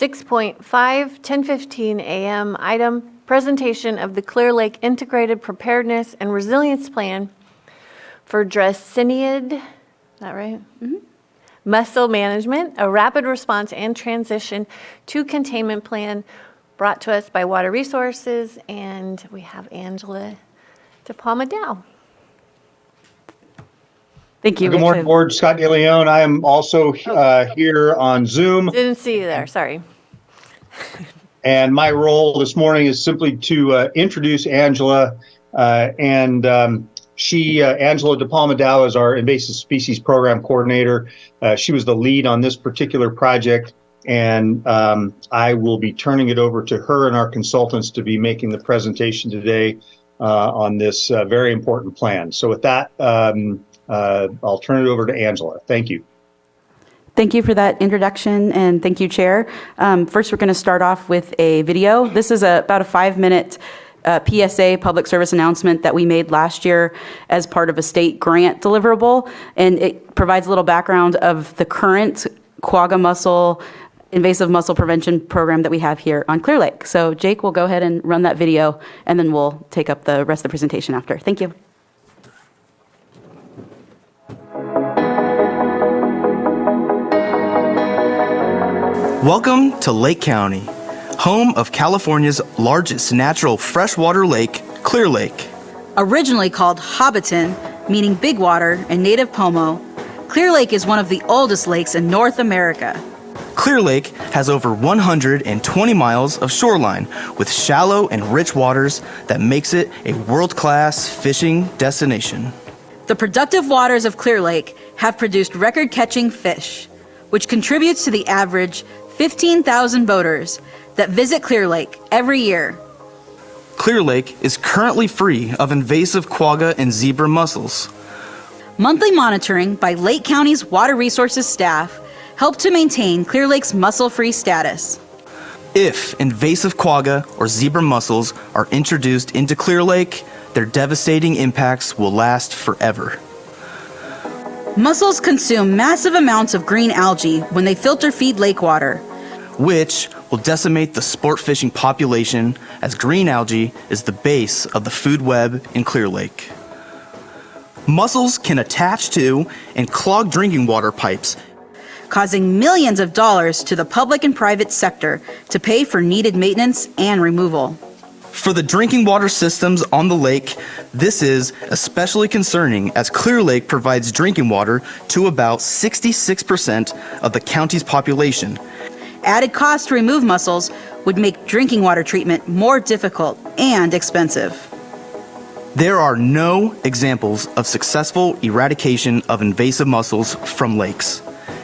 6.5, 10:15 a.m. item, presentation of the Clear Lake Integrated Preparedness and Resilience Plan for Dreissenid, is that right? Mussel Management, a rapid response and transition to containment plan brought to us by Water Resources, and we have Angela DePalma-Dow. Thank you. Good morning, Board. Scott DeLeon. I am also here on Zoom. Didn't see you there, sorry. And my role this morning is simply to introduce Angela. Angela DePalma-Dow is our Invasive Species Program Coordinator. She was the lead on this particular project, and I will be turning it over to her and our consultants to be making the presentation today on this very important plan. So with that, I'll turn it over to Angela. Thank you. Thank you for that introduction, and thank you, Chair. First, we're going to start off with a video. This is about a 5-minute PSA, public service announcement, that we made last year as part of a state grant deliverable, and it provides a little background of the current quagga mussel, invasive mussel prevention program that we have here on Clear Lake. So Jake will go ahead and run that video, and then we'll take up the rest of the presentation after. Thank you. Welcome to Lake County, home of California's largest natural freshwater lake, Clear Lake. Originally called Hobbiton, meaning big water in native Pomo, Clear Lake is one of the oldest lakes in North America. Clear Lake has over 120 miles of shoreline with shallow and rich waters that makes it a world-class fishing destination. The productive waters of Clear Lake have produced record-catching fish, which contributes to the average 15,000 boaters that visit Clear Lake every year. Clear Lake is currently free of invasive quagga and zebra mussels. Monthly monitoring by Lake County's Water Resources staff help to maintain Clear Lake's mussel-free status. If invasive quagga or zebra mussels are introduced into Clear Lake, their devastating impacts will last forever. Mussels consume massive amounts of green algae when they filter feed lake water, which will decimate the sport fishing population, as green algae is the base of the food web in Clear Lake. Mussels can attach to and clog drinking water pipes, causing millions of dollars to the public and private sector to pay for needed maintenance and removal. For the drinking water systems on the lake, this is especially concerning, as Clear Lake provides drinking water to about 66% of the county's population. Added cost to remove mussels would make drinking water treatment more difficult and expensive. There are no examples of successful eradication of invasive mussels from lakes,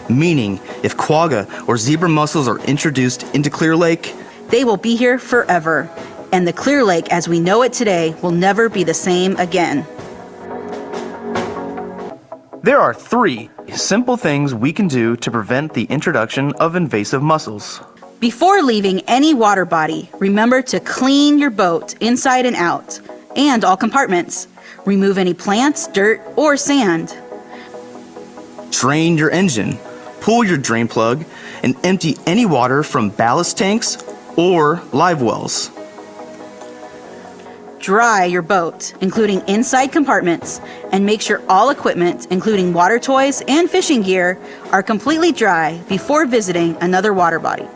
meaning if quagga or zebra mussels are introduced into Clear Lake, they will be here forever, and the Clear Lake as we know it today will never be the same again. There are 3 simple things we can do to prevent the introduction of invasive mussels. Before leaving any water body, remember to clean your boat inside and out, and all compartments. Remove any plants, dirt, or sand. Drain your engine, pull your drain plug, and empty any water from ballast tanks or live wells. Dry your boat, including inside compartments, and make sure all equipment, including water toys and fishing gear, are completely dry before visiting another water body.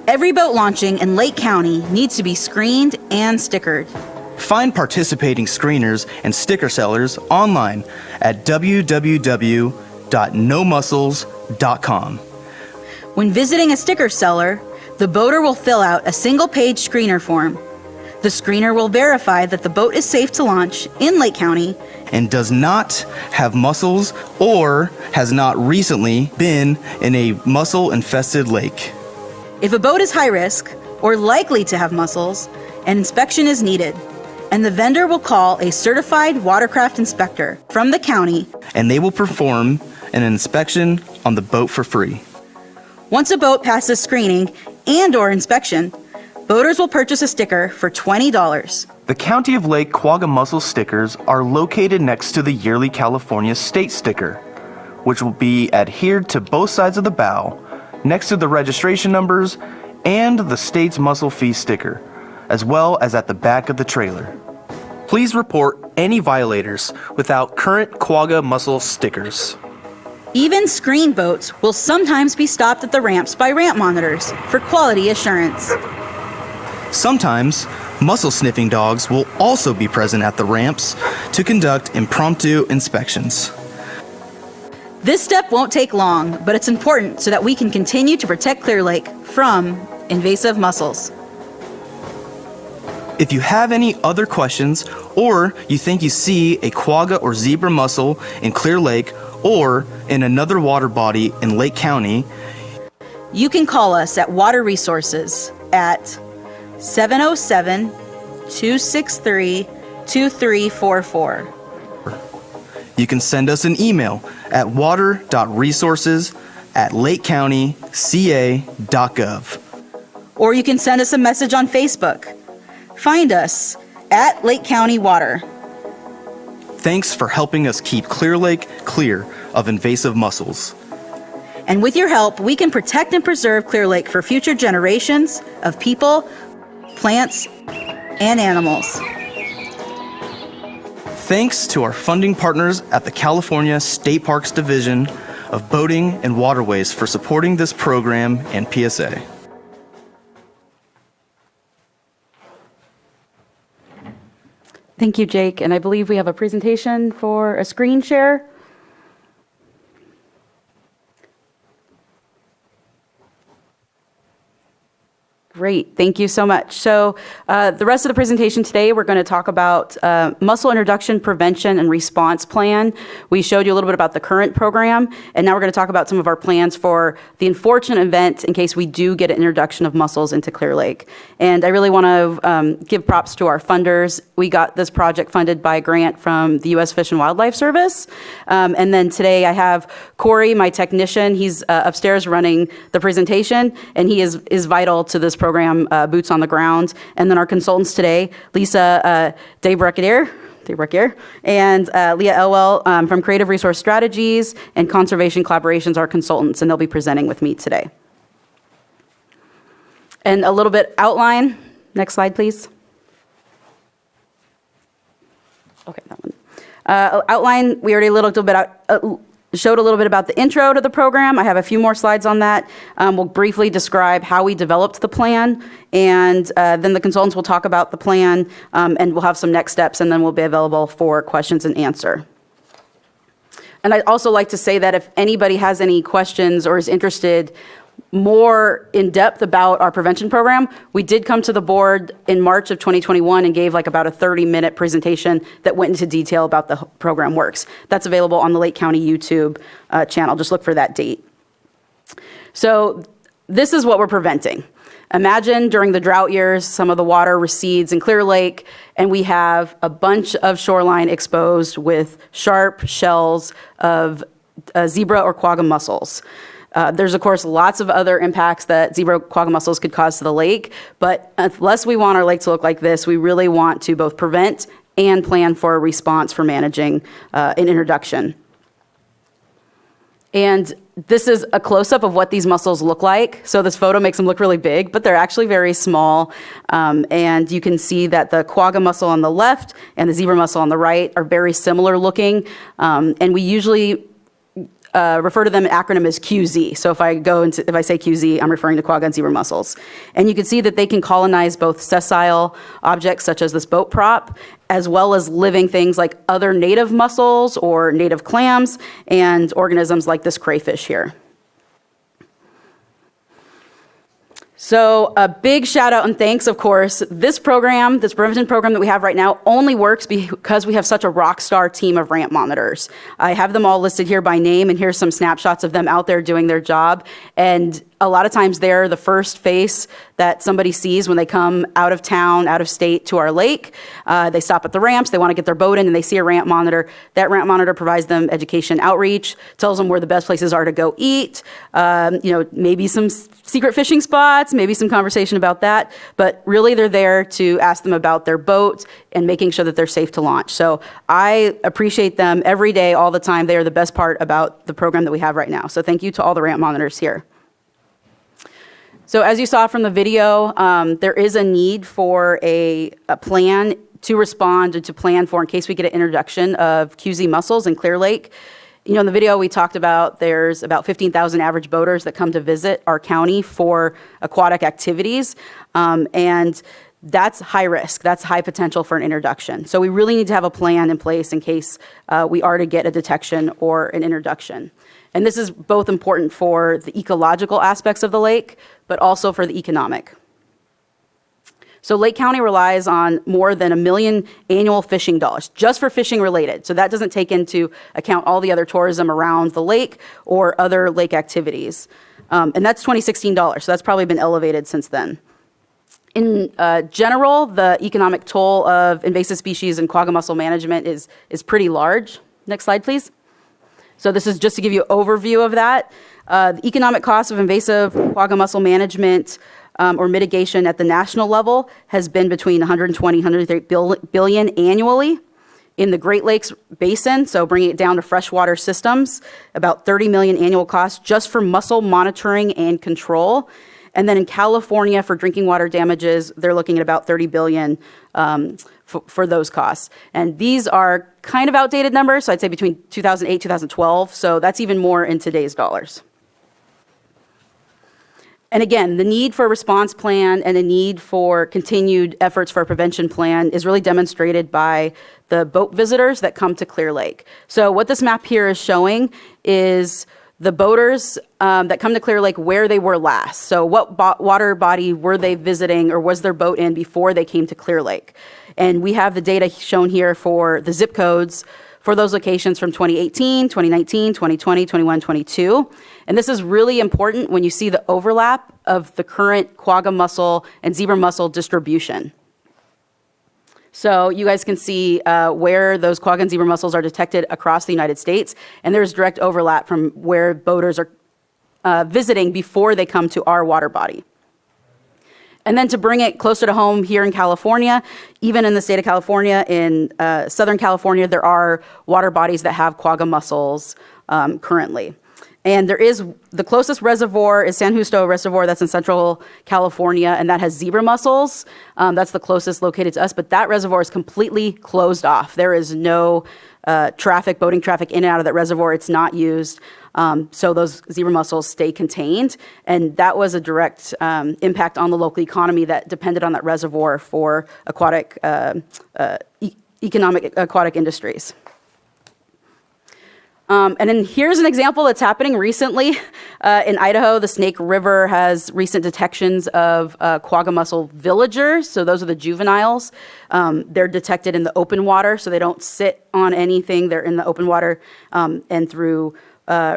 Every boat launching in Lake County needs to be screened and stickered. Find participating screeners and sticker sellers online at www.nomussels.com. When visiting a sticker seller, the boater will fill out a single-page screener form. The screener will verify that the boat is safe to launch in Lake County and does not have mussels or has not recently been in a mussel-infested lake. If a boat is high risk or likely to have mussels, an inspection is needed, and the vendor will call a certified watercraft inspector from the county, and they will perform an inspection on the boat for free. Once a boat passes screening and/or inspection, boaters will purchase a sticker for $20. The County of Lake quagga mussel stickers are located next to the yearly California state sticker, which will be adhered to both sides of the bow next to the registration numbers and the state's mussel fee sticker, as well as at the back of the trailer. Please report any violators without current quagga mussel stickers. Even screen boats will sometimes be stopped at the ramps by ramp monitors for quality assurance. Sometimes, mussel sniffing dogs will also be present at the ramps to conduct impromptu inspections. This step won't take long, but it's important so that we can continue to protect Clear Lake from invasive mussels. If you have any other questions, or you think you see a quagga or zebra mussel in Clear Lake or in another water body in Lake County, You can call us at Water Resources at 707-263-2344. you can send us an email at water.resources@lakecountyca.gov. Or you can send us a message on Facebook. Find us at Lake County Water. Thanks for helping us keep Clear Lake clear of invasive mussels. And with your help, we can protect and preserve Clear Lake for future generations of people, plants, and animals. Thanks to our funding partners at the California State Parks Division of Boating and Waterways for supporting this program and PSA. Thank you, Jake. And I believe we have a presentation for a screen share. Great, thank you so much. So the rest of the presentation today, we're going to talk about mussel introduction, prevention, and response plan. We showed you a little bit about the current program, and now we're going to talk about some of our plans for the unfortunate event in case we do get an introduction of mussels into Clear Lake. And I really want to give props to our funders. We got this project funded by a grant from the U.S. Fish and Wildlife Service. And then today I have Corey, my technician. He's upstairs running the presentation, and he is vital to this program, boots on the ground. And then our consultants today, Lisa DeBreckier and Leah Elwell from Creative Resource Strategies and Conservation Collaborations, our consultants, and they'll be presenting with me today. And a little bit outline. Next slide, please. Okay, that one. Outline, we already showed a little bit about the intro to the program. I have a few more slides on that. We'll briefly describe how we developed the plan, and then the consultants will talk about the plan, and we'll have some next steps, and then we'll be available for questions and answer. And I'd also like to say that if anybody has any questions or is interested more in depth about our prevention program, we did come to the board in March of 2021 and gave like about a 30-minute presentation that went into detail about the program works. That's available on the Lake County YouTube channel. Just look for that date. So this is what we're preventing. Imagine during the drought years, some of the water recedes in Clear Lake, and we have a bunch of shoreline exposed with sharp shells of zebra or quagga mussels. There's, of course, lots of other impacts that zebra quagga mussels could cause to the lake, but unless we want our lake to look like this, we really want to both prevent and plan for a response for managing an introduction. And this is a close-up of what these mussels look like. So this photo makes them look really big, but they're actually very small. And you can see that the quagga mussel on the left and the zebra mussel on the right are very similar looking. And we usually refer to them in acronym as QZ. So if I say QZ, I'm referring to quagga and zebra mussels. And you can see that they can colonize both sessile objects such as this boat prop, as well as living things like other native mussels or native clams and organisms like this crayfish here. So a big shout out and thanks, of course. This program, this prevention program that we have right now only works because we have such a rock star team of ramp monitors. I have them all listed here by name, and here's some snapshots of them out there doing their job. And a lot of times they're the first face that somebody sees when they come out of town, out of state to our lake. They stop at the ramps, they want to get their boat in, and they see a ramp monitor. That ramp monitor provides them education outreach, tells them where the best places are to go eat, maybe some secret fishing spots, maybe some conversation about that. But really they're there to ask them about their boat and making sure that they're safe to launch. So I appreciate them every day, all the time. They are the best part about the program that we have right now. So thank you to all the ramp monitors here. So as you saw from the video, there is a need for a plan to respond and to plan for in case we get an introduction of QZ mussels in Clear Lake. You know, in the video we talked about there's about 15,000 average boaters that come to visit our county for aquatic activities, and that's high risk. That's high potential for an introduction. So we really need to have a plan in place in case we are to get a detection or an introduction. And this is both important for the ecological aspects of the lake, but also for the economic. So Lake County relies on more than $1 million annual fishing dollars just for fishing related. So that doesn't take into account all the other tourism around the lake or other lake activities. And that's 2016 dollars. So that's probably been elevated since then. In general, the economic toll of invasive species and quagga mussel management is pretty large. Next slide, please. So this is just to give you an overview of that. The economic cost of invasive quagga mussel management or mitigation at the national level has been between 120 and 130 billion annually. In the Great Lakes Basin, so bringing it down to freshwater systems, about 30 million annual costs just for mussel monitoring and control. And then in California, for drinking water damages, they're looking at about 30 billion for those costs. And these are kind of outdated numbers, so I'd say between 2008, 2012, so that's even more in today's dollars. And again, the need for a response plan and the need for continued efforts for a prevention plan is really demonstrated by the boat visitors that come to Clear Lake. So what this map here is showing is the boaters that come to Clear Lake where they were last. So what water body were they visiting or was their boat in before they came to Clear Lake? And we have the data shown here for the zip codes for those locations from 2018, 2019, 2020, 21, 22. And this is really important when you see the overlap of the current quagga mussel and zebra mussel distribution. So you guys can see where those quagga and zebra mussels are detected across the United States, and there's direct overlap from where boaters are visiting before they come to our water body. And then to bring it closer to home here in California, even in the state of California, in Southern California, there are water bodies that have quagga mussels currently. And there is, the closest reservoir is San Justo Reservoir, that's in Central California, and that has zebra mussels. That's the closest located to us, but that reservoir is completely closed off. There is no boating traffic in and out of that reservoir. It's not used. So those zebra mussels stay contained. And that was a direct impact on the local economy that depended on that reservoir for aquatic, economic aquatic industries. And then here's an example that's happening recently. In Idaho, the Snake River has recent detections of quagga mussel villagers. So those are the juveniles. They're detected in the open water, so they don't sit on anything. They're in the open water, and through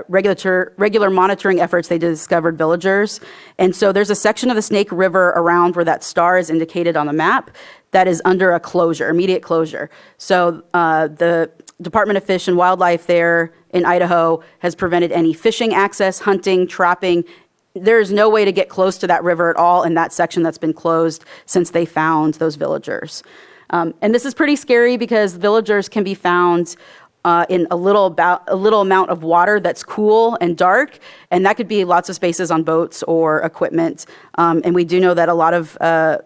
regular monitoring efforts, they discovered villagers. And so there's a section of the Snake River around where that star is indicated on the map that is under a closure, immediate closure. So the Department of Fish and Wildlife there in Idaho has prevented any fishing access, hunting, trapping. There's no way to get close to that river at all in that section that's been closed since they found those villagers. And this is pretty scary because villagers can be found in a little amount of water that's cool and dark, and that could be lots of spaces on boats or equipment. And we do know that a lot of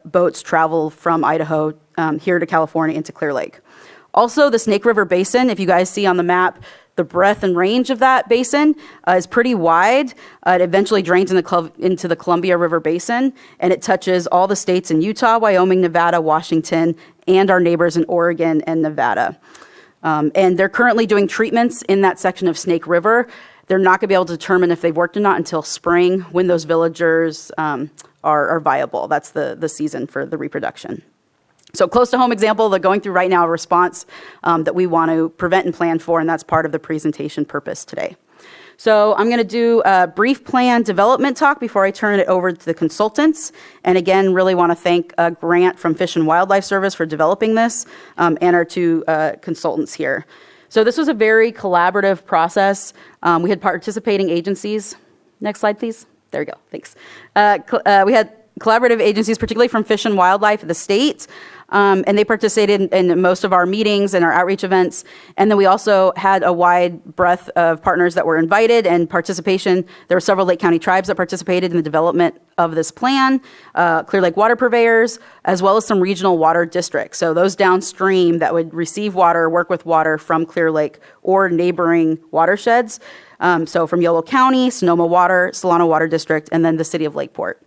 boats travel from Idaho here to California into Clear Lake. Also, the Snake River Basin, if you guys see on the map, the breadth and range of that basin is pretty wide. It eventually drains into the Columbia River Basin, and it touches all the states in Utah, Wyoming, Nevada, Washington, and our neighbors in Oregon and Nevada. And they're currently doing treatments in that section of Snake River. They're not going to be able to determine if they've worked or not until spring when those villagers are viable. That's the season for the reproduction. So close to home example, they're going through right now a response that we want to prevent and plan for, and that's part of the presentation purpose today. So I'm going to do a brief plan development talk before I turn it over to the consultants. And again, really want to thank a grant from Fish and Wildlife Service for developing this and our two consultants here. So this was a very collaborative process. We had participating agencies. Next slide, please. There we go. Thanks. We had collaborative agencies, particularly from Fish and Wildlife, the state, and they participated in most of our meetings and our outreach events. And then we also had a wide breadth of partners that were invited and participation. There were several Lake County tribes that participated in the development of this plan, Clear Lake water purveyors, as well as some regional water districts. So those downstream that would receive water, work with water from Clear Lake or neighboring watersheds. So from Yolo County, Sonoma Water, Solano Water District, and then the city of Lakeport.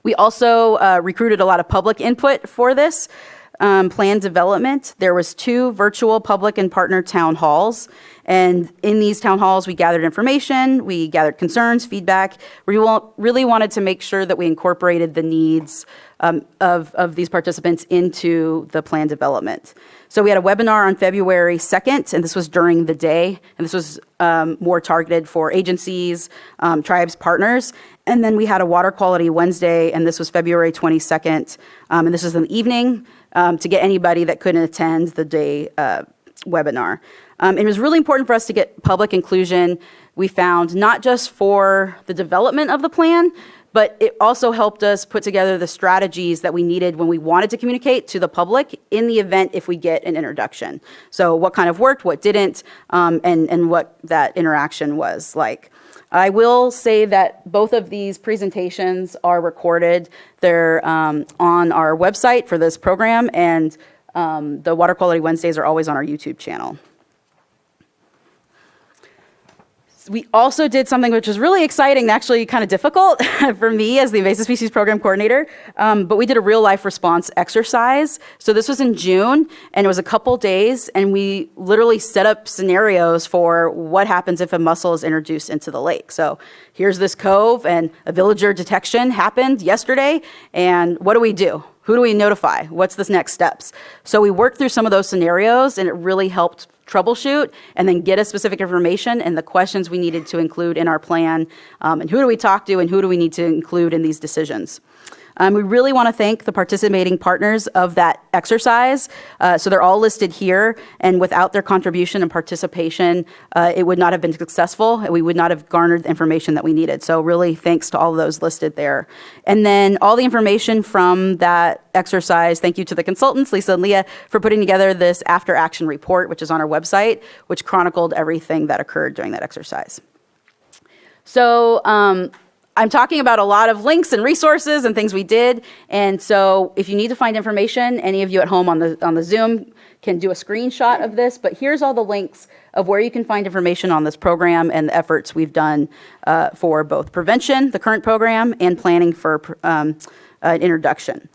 We also recruited a lot of public input for this plan development. There was 2 virtual public and partner town halls. And in these town halls, we gathered information, we gathered concerns, feedback. We really wanted to make sure that we incorporated the needs of these participants into the plan development. So we had a webinar on February 2nd, and this was during the day, and this was more targeted for agencies, tribes, partners. And then we had a Water Quality Wednesday, and this was February 22nd, and this was in the evening to get anybody that couldn't attend the day webinar. It was really important for us to get public inclusion. We found not just for the development of the plan, but it also helped us put together the strategies that we needed when we wanted to communicate to the public in the event if we get an introduction. So what kind of worked, what didn't, and what that interaction was like. I will say that both of these presentations are recorded. They're on our website for this program, and the Water Quality Wednesdays are always on our YouTube channel. We also did something which was really exciting and actually kind of difficult for me as the Invasive Species Program Coordinator, but we did a real-life response exercise. So this was in June, and it was a couple days, and we literally set up scenarios for what happens if a mussel is introduced into the lake. So here's this cove, and a villager detection happened yesterday, and what do? Who do we notify? What's the next steps? So we worked through some of those scenarios, and it really helped troubleshoot and then get us specific information and the questions we needed to include in our plan, and who do we talk to and who do we need to include in these decisions. We really want to thank the participating partners of that exercise. So they're all listed here, and without their contribution and participation, it would not have been successful, and we would not have garnered the information that we needed. So really thanks to all of those listed there. And then all the information from that exercise, thank you to the consultants, Lisa and Leah, for putting together this after action report, which is on our website, which chronicled everything that occurred during that exercise. So, I'm talking about a lot of links and resources and things we did. And so if you need to find information, any of you at home on the Zoom can do a screenshot of this. But here's all the links of where you can find information on this program and the efforts we've done for both prevention, the current program, and planning for an introduction.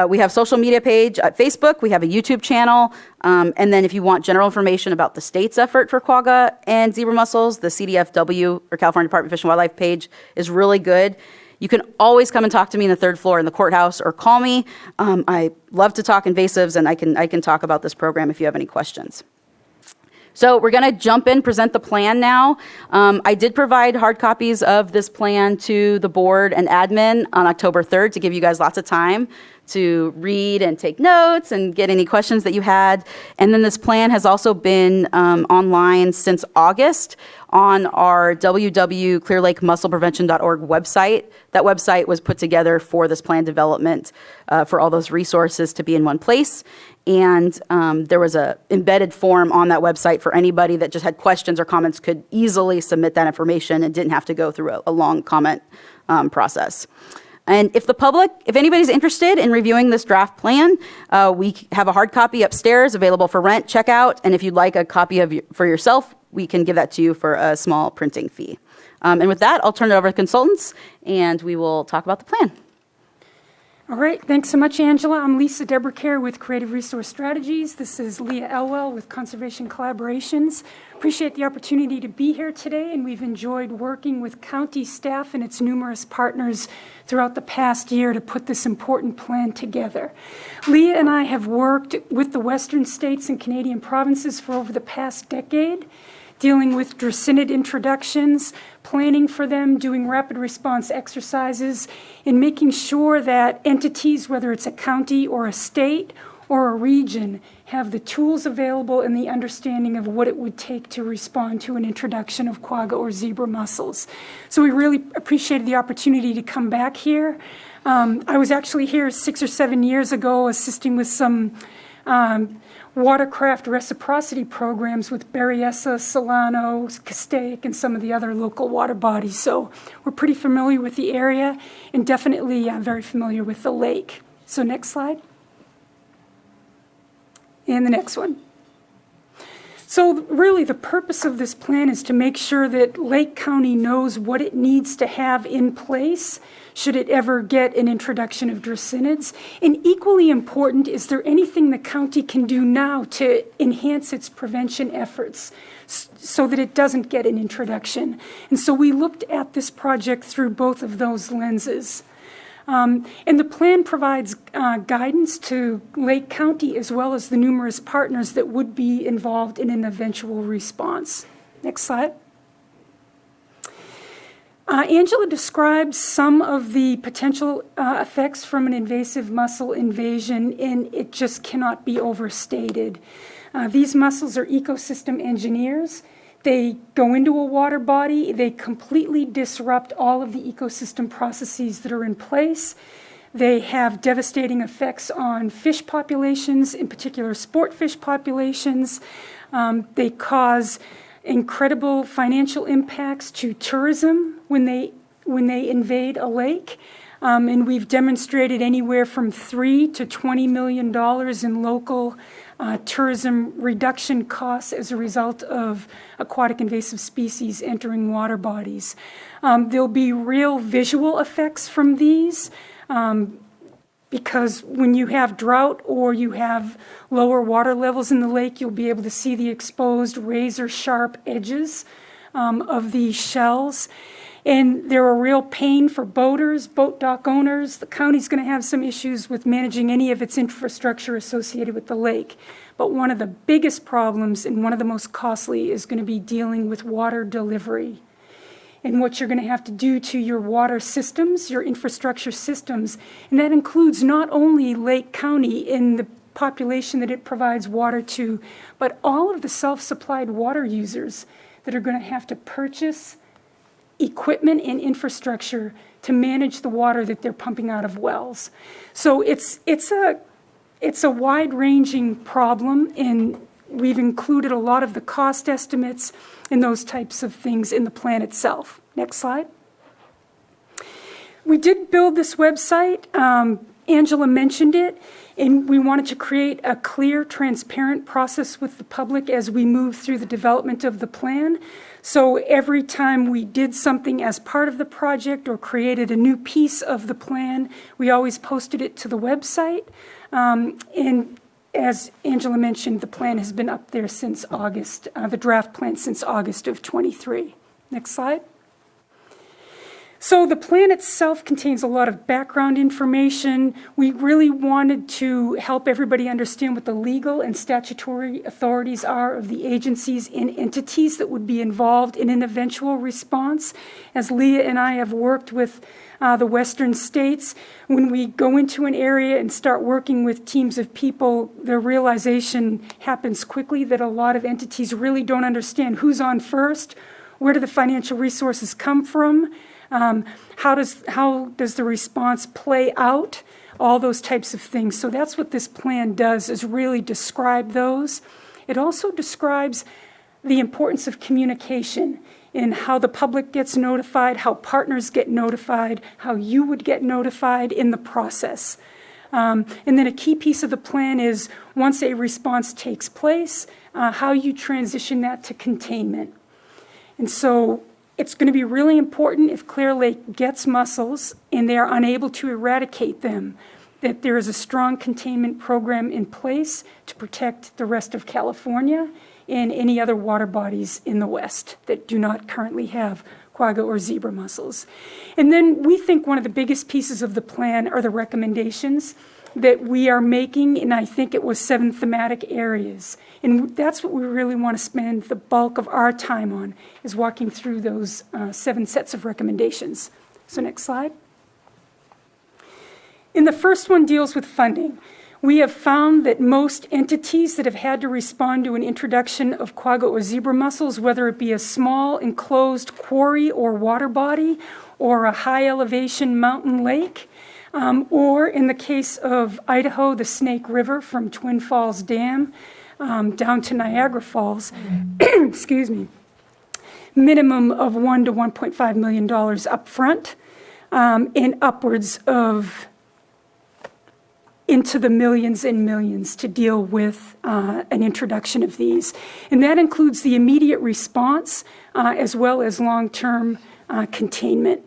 We have social media page at Facebook. We have a YouTube channel. And then if you want general information about the state's effort for quagga and zebra mussels, the CDFW, or California Department of Fish and Wildlife page, is really good. You can always come and talk to me in the third floor in the courthouse or call me. I love to talk invasives, and I can talk about this program if you have any questions. So we're going to jump in, present the plan now. I did provide hard copies of this plan to the board and admin on October 3rd to give you guys lots of time to read and take notes and get any questions that you had. And then this plan has also been online since August on our www.clearlakemusselprevention.org website. That website was put together for this plan development for all those resources to be in one place. And there was a embedded form on that website for anybody that just had questions or comments could easily submit that information and didn't have to go through a long comment process. And if anybody's interested in reviewing this draft plan, we have a hard copy upstairs available for rent, check out. And if you'd like a copy for yourself, we can give that to you for a small printing fee. And with that, I'll turn it over to consultants, and we will talk about the plan. All right, thanks so much, Angela. I'm Lisa Debricare with Creative Resource Strategies. This is Leah Elwell with Conservation Collaborations. Appreciate the opportunity to be here today, and we've enjoyed working with county staff and its numerous partners throughout the past year to put this important plan together. Leah and I have worked with the Western states and Canadian provinces for over the past decade, dealing with Dreissenid introductions, planning for them, doing rapid response exercises, and making sure that entities, whether it's a county or a state or a region have the tools available and the understanding of what it would take to respond to an introduction of quagga or zebra mussels. So we really appreciated the opportunity to come back here. I was actually here 6 or 7 years ago assisting with some watercraft reciprocity programs with Berryessa, Solano, Castaic, and some of the other local water bodies. So we're pretty familiar with the area and definitely very familiar with the lake. So next slide. And the next one. So really the purpose of this plan is to make sure that Lake County knows what it needs to have in place should it ever get an introduction of Dreissenids. And equally important, is there anything the county can do now to enhance its prevention efforts so that it doesn't get an introduction? And so we looked at this project through both of those lenses. And the plan provides guidance to Lake County as well as the numerous partners that would be involved in an eventual response. Next slide. Angela describes some of the potential effects from an invasive mussel invasion, and it just cannot be overstated. These mussels are ecosystem engineers. They go into a water body, they completely disrupt all of the ecosystem processes that are in place. They have devastating effects on fish populations, in particular sport fish populations. They cause incredible financial impacts to tourism when they invade a lake. And we've demonstrated anywhere from $3 to $20 million in local tourism reduction costs as a result of aquatic invasive species entering water bodies. There'll be real visual effects from these because when you have drought or you have lower water levels in the lake, you'll be able to see the exposed razor-sharp edges of these shells. And they're a real pain for boaters, boat dock owners. The county's going to have some issues with managing any of its infrastructure associated with the lake. But one of the biggest problems and one of the most costly is going to be dealing with water delivery and what you're going to have to do to your water systems, your infrastructure systems. And that includes not only Lake County in the population that it provides water to, but all of the self-supplied water users that are going to have to purchase equipment and infrastructure to manage the water that they're pumping out of wells. So it's a wide-ranging problem, and we've included a lot of the cost estimates and those types of things in the plan itself. Next slide. We did build this website. Angela mentioned it, and we wanted to create a clear, transparent process with the public as we move through the development of the plan. So every time we did something as part of the project or created a new piece of the plan, we always posted it to the website. And as Angela mentioned, the plan has been up there since August, the draft plan since August of '23. Next slide. So the plan itself contains a lot of background information. We really wanted to help everybody understand what the legal and statutory authorities are of the agencies and entities that would be involved in an eventual response. As Leah and I have worked with the western states, when we go into an area and start working with teams of people, the realization happens quickly that a lot of entities really don't understand who's on first, where do the financial resources come from, how does the response play out, all those types of things. So that's what this plan does, is really describe those. It also describes the importance of communication in how the public gets notified, how partners get notified, how you would get notified in the process. And then a key piece of the plan is, once a response takes place, how you transition that to containment. And so it's going to be really important if Clear Lake gets mussels and they are unable to eradicate them, that there is a strong containment program in place to protect the rest of California and any other water bodies in the West that do not currently have quagga or zebra mussels. And then we think one of the biggest pieces of the plan are the recommendations that we are making, and I think it was 7 thematic areas. And that's what we really want to spend the bulk of our time on, is walking through those 7 sets of recommendations. So next slide. And the first one deals with funding. We have found that most entities that have had to respond to an introduction of quagga or zebra mussels, whether it be a small enclosed quarry or water body or a high elevation mountain lake, or in the case of Idaho, the Snake River from Twin Falls Dam down to Niagara Falls, excuse me, minimum of $1 to $1.5 million up front, and upwards of into the millions and millions to deal with an introduction of these. And that includes the immediate response as well as long-term containment.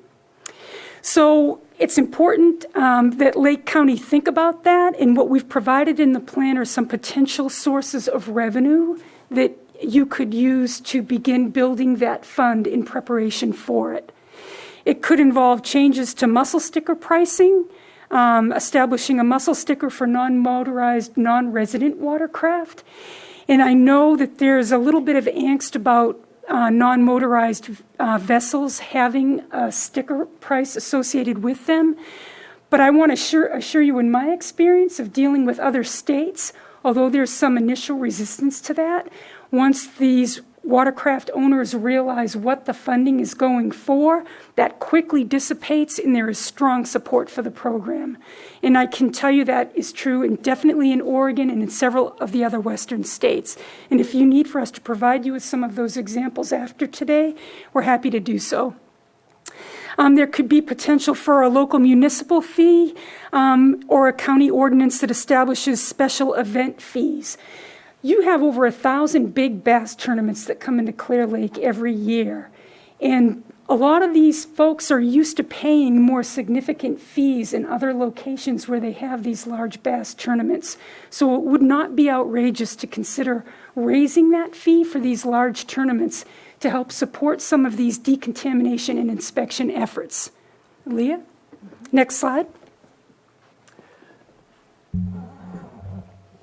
So it's important that Lake County think about that, and what we've provided in the plan are some potential sources of revenue that you could use to begin building that fund in preparation for it. It could involve changes to mussel sticker pricing, establishing a mussel sticker for non-motorized, non-resident watercraft. And I know that there's a little bit of angst about non-motorized vessels having a sticker price associated with them. But I want to assure you, in my experience of dealing with other states, although there's some initial resistance to that, once these watercraft owners realize what the funding is going for, that quickly dissipates and there is strong support for the program. And I can tell you that is true and definitely in Oregon and in several of the other western states. And if you need for us to provide you with some of those examples after today, we're happy to do so. There could be potential for a local municipal fee or a county ordinance that establishes special event fees. You have over 1,000 big bass tournaments that come into Clear Lake every year. And a lot of these folks are used to paying more significant fees in other locations where they have these large bass tournaments. So it would not be outrageous to consider raising that fee for these large tournaments to help support some of these decontamination and inspection efforts. Leah, next slide.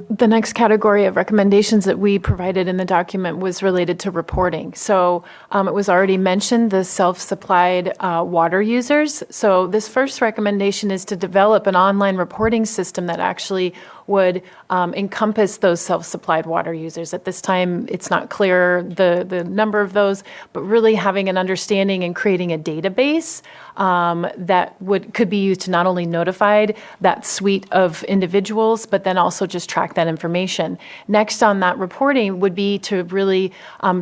The next category of recommendations that we provided in the document was related to reporting. So it was already mentioned, the self-supplied water users. So this first recommendation is to develop an online reporting system that actually would encompass those self-supplied water users. At this time, it's not clear the number of those, but really having an understanding and creating a database that could be used to not only notify that suite of individuals, but then also just track that information. Next on that reporting would be to really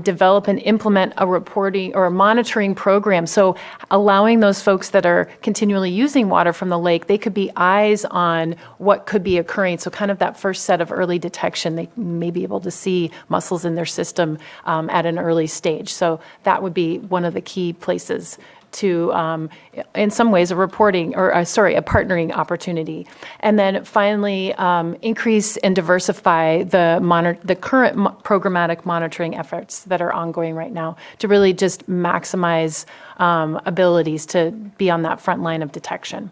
develop and implement a reporting or a monitoring program. So allowing those folks that are continually using water from the lake, they could be eyes on what could be occurring. So kind of that first set of early detection, they may be able to see mussels in their system at an early stage. So that would be one of the key places to, in some ways, a reporting, or a partnering opportunity. And then finally, increase and diversify the current programmatic monitoring efforts that are ongoing right now to really just maximize abilities to be on that front line of detection.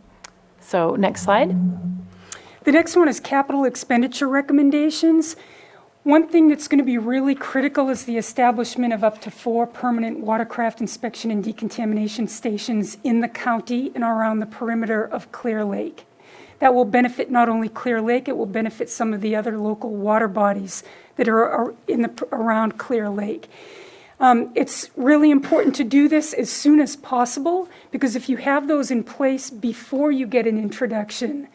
So next slide. The next one is capital expenditure recommendations. One thing that's going to be really critical is the establishment of up to 4 permanent watercraft inspection and decontamination stations in the county and around the perimeter of Clear Lake. That will benefit not only Clear Lake, it will benefit some of the other local water bodies that are around Clear Lake. It's really important to do this as soon as possible, because if you have those in place before you get an introduction,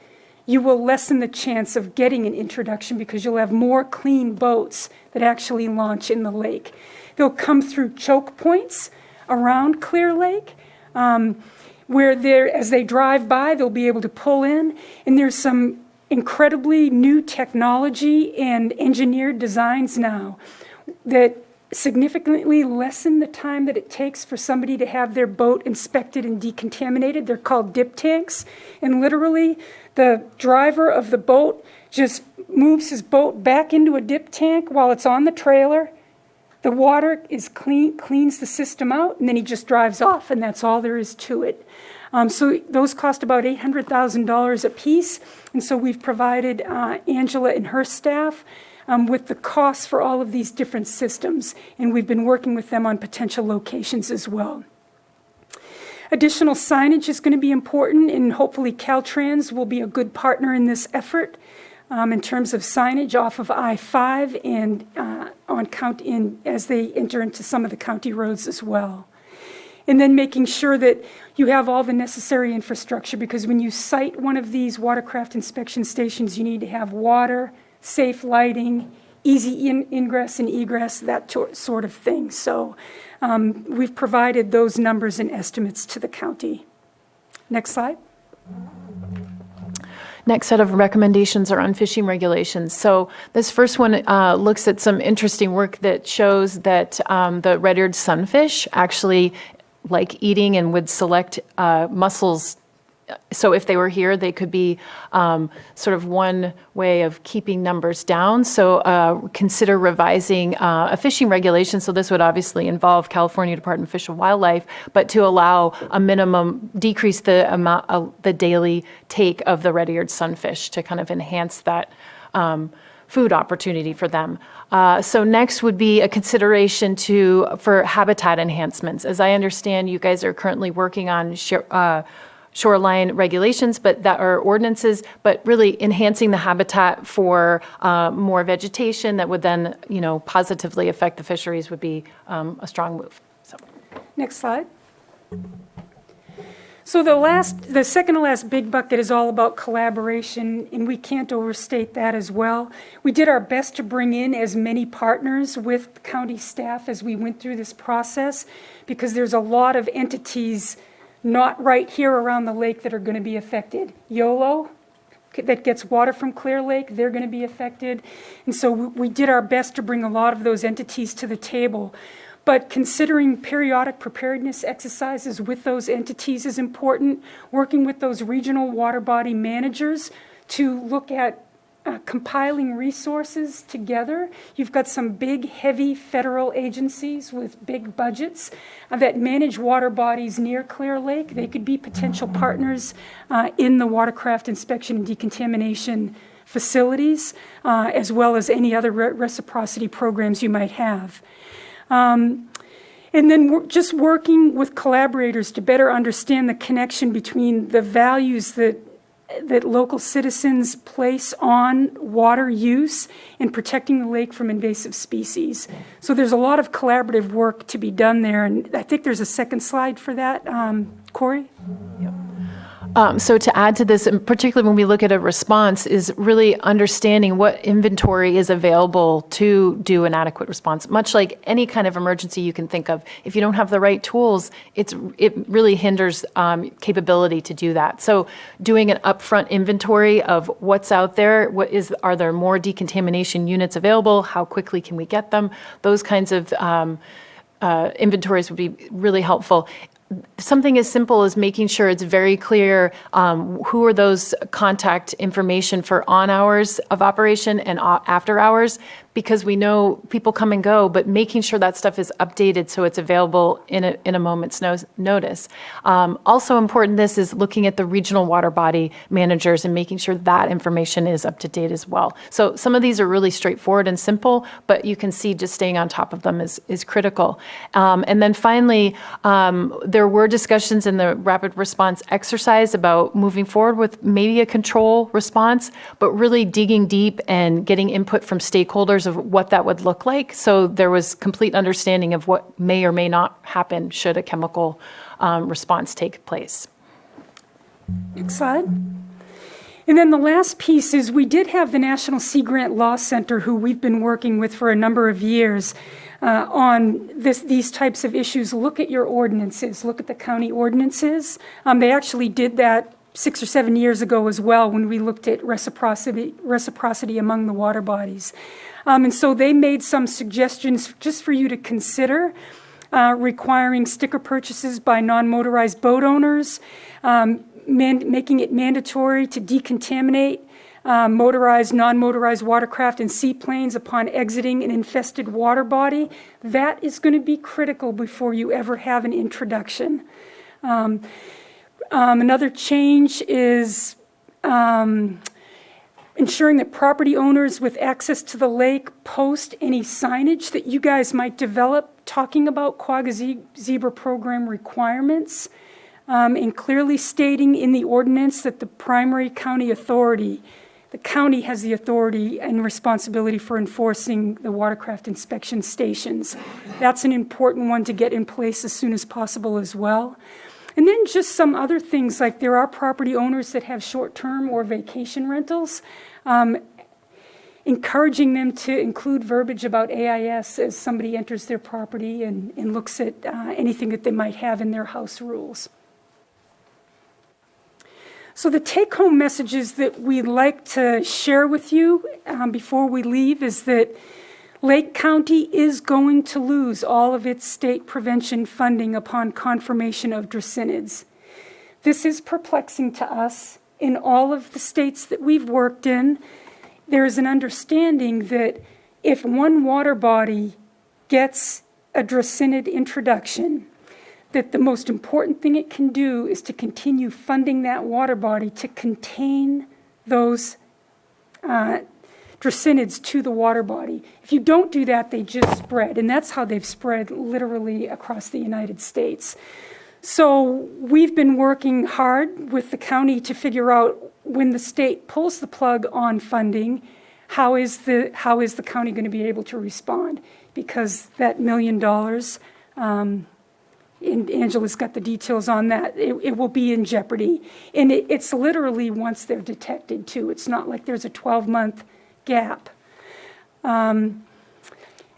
you will lessen the chance of getting an introduction because you'll have more clean boats that actually launch in the lake. They'll come through choke points around Clear Lake, where as they drive by, they'll be able to pull in. And there's some incredibly new technology and engineered designs now that significantly lessen the time that it takes for somebody to have their boat inspected and decontaminated. They're called dip tanks. And literally, the driver of the boat just moves his boat back into a dip tank while it's on the trailer. The water is cleans the system out, and then he just drives off, and that's all there is to it. So those cost about $800,000 a piece, and so we've provided Angela and her staff with the costs for all of these different systems, and we've been working with them on potential locations as well. Additional signage is going to be important, and hopefully Caltrans will be a good partner in this effort. in terms of signage off of I-5 and as they enter into some of the county roads as well. And then making sure that you have all the necessary infrastructure, because when you site one of these watercraft inspection stations, you need to have water, safe lighting, easy ingress and egress, that sort of thing. So we've provided those numbers and estimates to the county. Next slide. Next set of recommendations are on fishing regulations. So this first one looks at some interesting work that shows that the red-eared sunfish actually like eating and would select mussels. So if they were here, they could be sort of one way of keeping numbers down. So consider revising a fishing regulation. So this would obviously involve California Department of Fish and Wildlife, but to allow a minimum, decrease the amount of the daily take of the red-eared sunfish to kind of enhance that food opportunity for them. So next would be a consideration for habitat enhancements. As I understand, you guys are currently working on shoreline regulations, but that are ordinances, but really enhancing the habitat for more vegetation that would then, positively affect the fisheries would be a strong move. So. Next slide. So the second to last big bucket is all about collaboration, and we can't overstate that as well. We did our best to bring in as many partners with county staff as we went through this process, because there's a lot of entities not right here around the lake that are going to be affected. YOLO, that gets water from Clear Lake, they're going to be affected. And so we did our best to bring a lot of those entities to the table. But considering periodic preparedness exercises with those entities is important. Working with those regional water body managers to look at compiling resources together. You've got some big, heavy federal agencies with big budgets that manage water bodies near Clear Lake. They could be potential partners in the watercraft inspection and decontamination facilities, as well as any other reciprocity programs you might have. And then we're just working with collaborators to better understand the connection between the values that local citizens place on water use and protecting the lake from invasive species. So there's a lot of collaborative work to be done there, and I think there's a second slide for that. Corey? Yep. So to add to this, and particularly when we look at a response, is really understanding what inventory is available to do an adequate response. Much like any kind of emergency you can think of, if you don't have the right tools, it really hinders capability to do that. So doing an upfront inventory of what's out there, are there more decontamination units available? How quickly can we get them? Those kinds of inventories would be really helpful. Something as simple as making sure it's very clear who are those contact information for on hours of operation and after hours, because we know people come and go, but making sure that stuff is updated so it's available in a moment's notice. Also important, this is looking at the regional water body managers and making sure that information is up to date as well. So some of these are really straightforward and simple, but you can see just staying on top of them is critical. And then finally, there were discussions in the rapid response exercise about moving forward with maybe a control response, but really digging deep and getting input from stakeholders of what that would look like. So there was complete understanding of what may or may not happen should a chemical response take place. Next slide. And then the last piece is we did have the National Sea Grant Law Center, who we've been working with for a number of years on these types of issues. Look at your ordinances. Look at the county ordinances. They actually did that 6 or 7 years ago as well when we looked at reciprocity among the water bodies. And so they made some suggestions just for you to consider, requiring sticker purchases by non-motorized boat owners, making it mandatory to decontaminate motorized, non-motorized watercraft and seaplanes upon exiting an infested water body. That is going to be critical before you ever have an introduction. Another change is ensuring that property owners with access to the lake post any signage that you guys might develop talking about Quagga Zebra Program requirements, and clearly stating in the ordinance that the primary county authority the county has the authority and responsibility for enforcing the watercraft inspection stations. That's an important one to get in place as soon as possible as well. And then just some other things, like there are property owners that have short-term or vacation rentals, encouraging them to include verbiage about AIS as somebody enters their property and looks at anything that they might have in their house rules. So the take-home messages that we'd like to share with you before we leave is that Lake County is going to lose all of its state prevention funding upon confirmation of Dreissenids. This is perplexing to us. In all of the states that we've worked in, there is an understanding that if one water body gets a Dreissenid introduction, that the most important thing it can do is to continue funding that water body to contain those Dreissenids to the water body. If you don't do that, they just spread, and that's how they've spread literally across the United States. So we've been working hard with the county to figure out, when the state pulls the plug on funding, how is the county going to be able to respond? Because that $1 million, and Angela's got the details on that, it will be in jeopardy. And it's literally once they're detected too. It's not like there's a 12-month gap.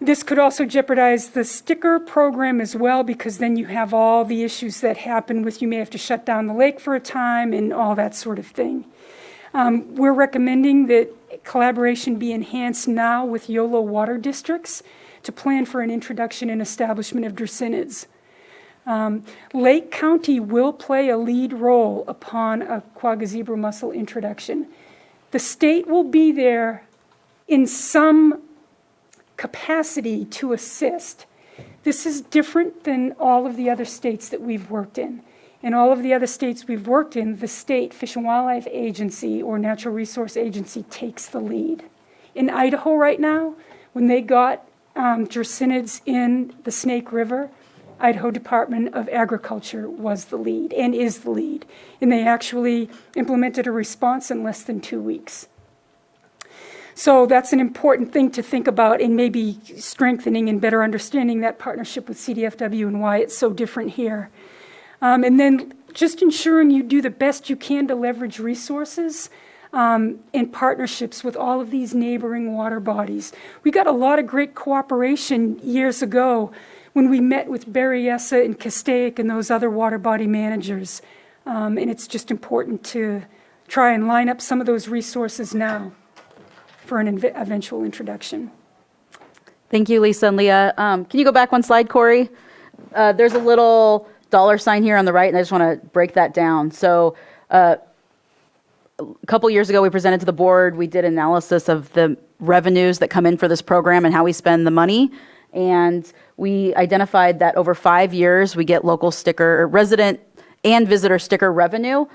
This could also jeopardize the sticker program as well, because then you have all the issues that happen with, you may have to shut down the lake for a time and all that sort of thing. We're recommending that collaboration be enhanced now with YOLO water districts to plan for an introduction and establishment of Dreissenids. Lake County will play a lead role upon a quagga zebra mussel introduction. The state will be there in some capacity to assist. This is different than all of the other states that we've worked in. In all of the other states we've worked in, the state Fish and Wildlife Agency or Natural Resource Agency takes the lead. In Idaho right now, when they got Dreissenids in the Snake River, Idaho Department of Agriculture was the lead and is the lead. And they actually implemented a response in less than 2 weeks. So that's an important thing to think about, and maybe strengthening and better understanding that partnership with CDFW and why it's so different here. And then just ensuring you do the best you can to leverage resources and partnerships with all of these neighboring water bodies. We got a lot of great cooperation years ago when we met with Berryessa and Castaic and those other water body managers. And it's just important to try and line up some of those resources now for an eventual introduction. Thank you, Lisa and Leah. Can you go back one slide, Corey? There's a little $sign here on the right, and I just want to break that down. So a couple years ago, we presented to the board, we did analysis of the revenues that come in for this program and how we spend the money. And we identified that over 5 years, we get local sticker, resident and visitor sticker revenue.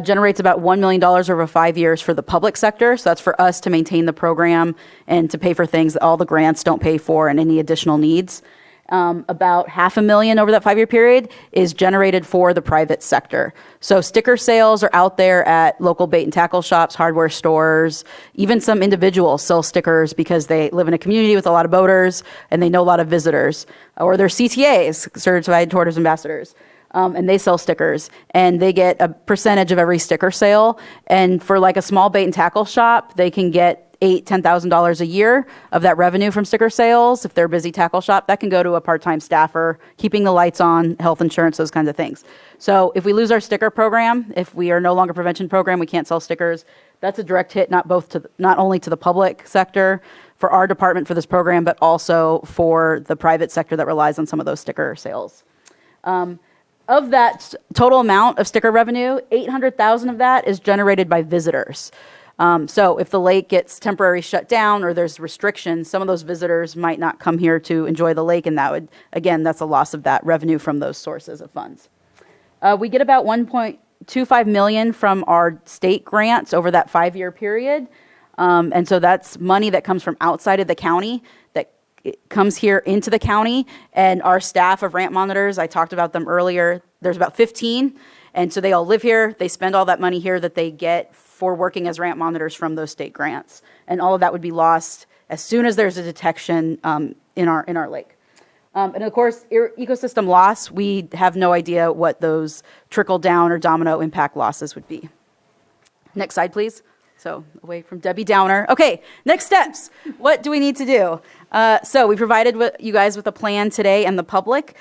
Generates about $1 million over 5 years for the public sector. So that's for us to maintain the program and to pay for things that all the grants don't pay for and any additional needs. About $500,000 over that 5-year period is generated for the private sector. So sticker sales are out there at local bait and tackle shops, hardware stores, even some individuals sell stickers because they live in a community with a lot of boaters and they know a lot of visitors, or they're CTAs, certified tourist ambassadors. And they sell stickers, and they get a percentage of every sticker sale. And for like a small bait and tackle shop, they can get $10,000 a year of that revenue from sticker sales. If they're a busy tackle shop, that can go to a part-time staffer, keeping the lights on, health insurance, those kinds of things. So if we lose our sticker program, if we are no longer prevention program, we can't sell stickers. That's a direct hit, not only to the public sector for our department for this program, but also for the private sector that relies on some of those sticker sales. Of that total amount of sticker revenue, $800,000 of that is generated by visitors. So if the lake gets temporarily shut down or there's restrictions, some of those visitors might not come here to enjoy the lake, and that would, again, that's a loss of that revenue from those sources of funds. We get about $1.25 million from our state grants over that 5-year period. And so that's money that comes from outside of the county that it comes here into the county, and our staff of ramp monitors, I talked about them earlier, there's about 15, and so they all live here. They spend all that money here that they get for working as ramp monitors from those state grants. And all of that would be lost as soon as there's a detection in our lake. And of course, ecosystem loss, we have no idea what those trickle down or domino impact losses would be. Next slide, please. So away from Debbie Downer. Okay, next steps. What do we need to do? So we provided you guys with a plan today and the public.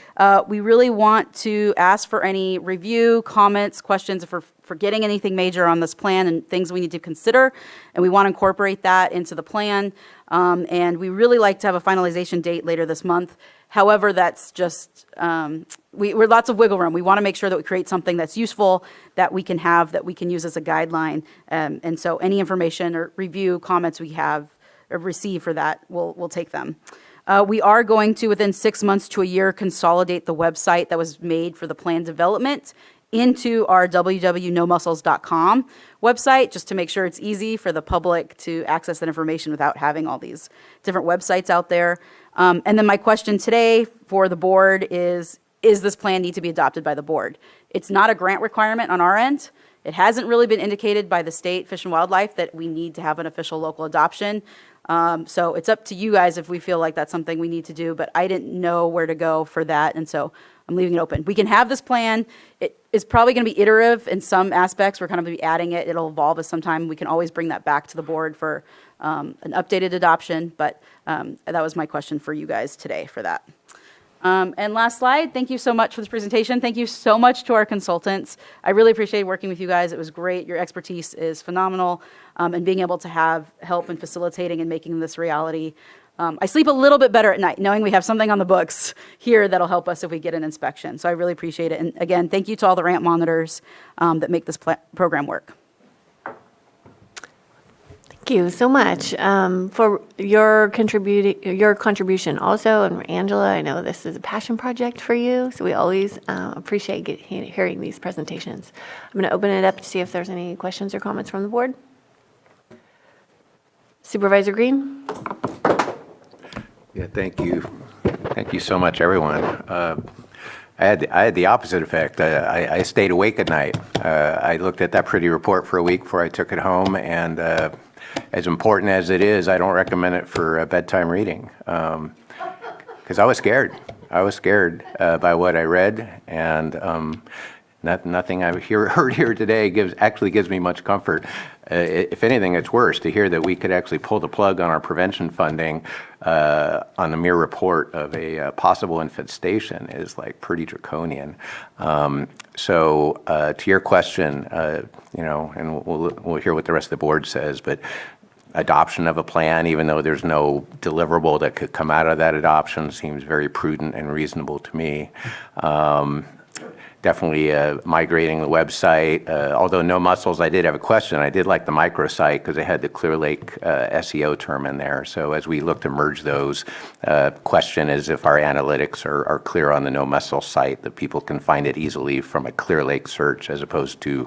We really want to ask for any review, comments, questions if we're forgetting anything major on this plan and things we need to consider. And we want to incorporate that into the plan. And we really like to have a finalization date later this month. However, that's just, we're lots of wiggle room. We want to make sure that we create something that's useful, that we can have, that we can use as a guideline. And so any information or review comments we have or receive for that, we'll take them. We are going to, within 6 months to a year, consolidate the website that was made for the plan development into our www.nomussels.com website, just to make sure it's easy for the public to access that information without having all these different websites out there. And then my question today for the board is this plan need to be adopted by the board? It's not a grant requirement on our end. It hasn't really been indicated by the state Fish and Wildlife that we need to have an official local adoption. So it's up to you guys if we feel like that's something we need to do, but I didn't know where to go for that, and so I'm leaving it open. We can have this plan. It is probably going to be iterative in some aspects. We're kind of be adding it. It'll evolve as sometime. We can always bring that back to the board for an updated adoption, but that was my question for you guys today for that. And last slide, thank you so much for this presentation. Thank you so much to our consultants. I really appreciate working with you guys. It was great. Your expertise is phenomenal, and being able to have help in facilitating and making this reality. I sleep a little bit better at night knowing we have something on the books here that'll help us if we get an inspection. So I really appreciate it. And again, thank you to all the ramp monitors that make this program work. Thank you so much for your contribution also. And Angela, I know this is a passion project for you, so we always appreciate hearing these presentations. I'm going to open it up to see if there's any questions or comments from the board. Supervisor Green? Yeah, thank you. Thank you so much, everyone. I had the opposite effect. I stayed awake at night. I looked at that pretty report for a week before I took it home, and as important as it is, I don't recommend it for bedtime reading, because I was scared. I was scared by what I read, and nothing I've heard here today actually gives me much comfort. If anything, it's worse to hear that we could actually pull the plug on our prevention funding on a mere report of a possible infestation is like pretty draconian. So to your question, and we'll hear what the rest of the board says, but adoption of a plan, even though there's no deliverable that could come out of that adoption, seems very prudent and reasonable to me. Definitely migrating the website. Although No Mussels, I did have a question. I did like the microsite because it had the Clear Lake SEO term in there. So as we look to merge those, question is if our analytics are clear on the No Mussels site, that people can find it easily from a Clear Lake search as opposed to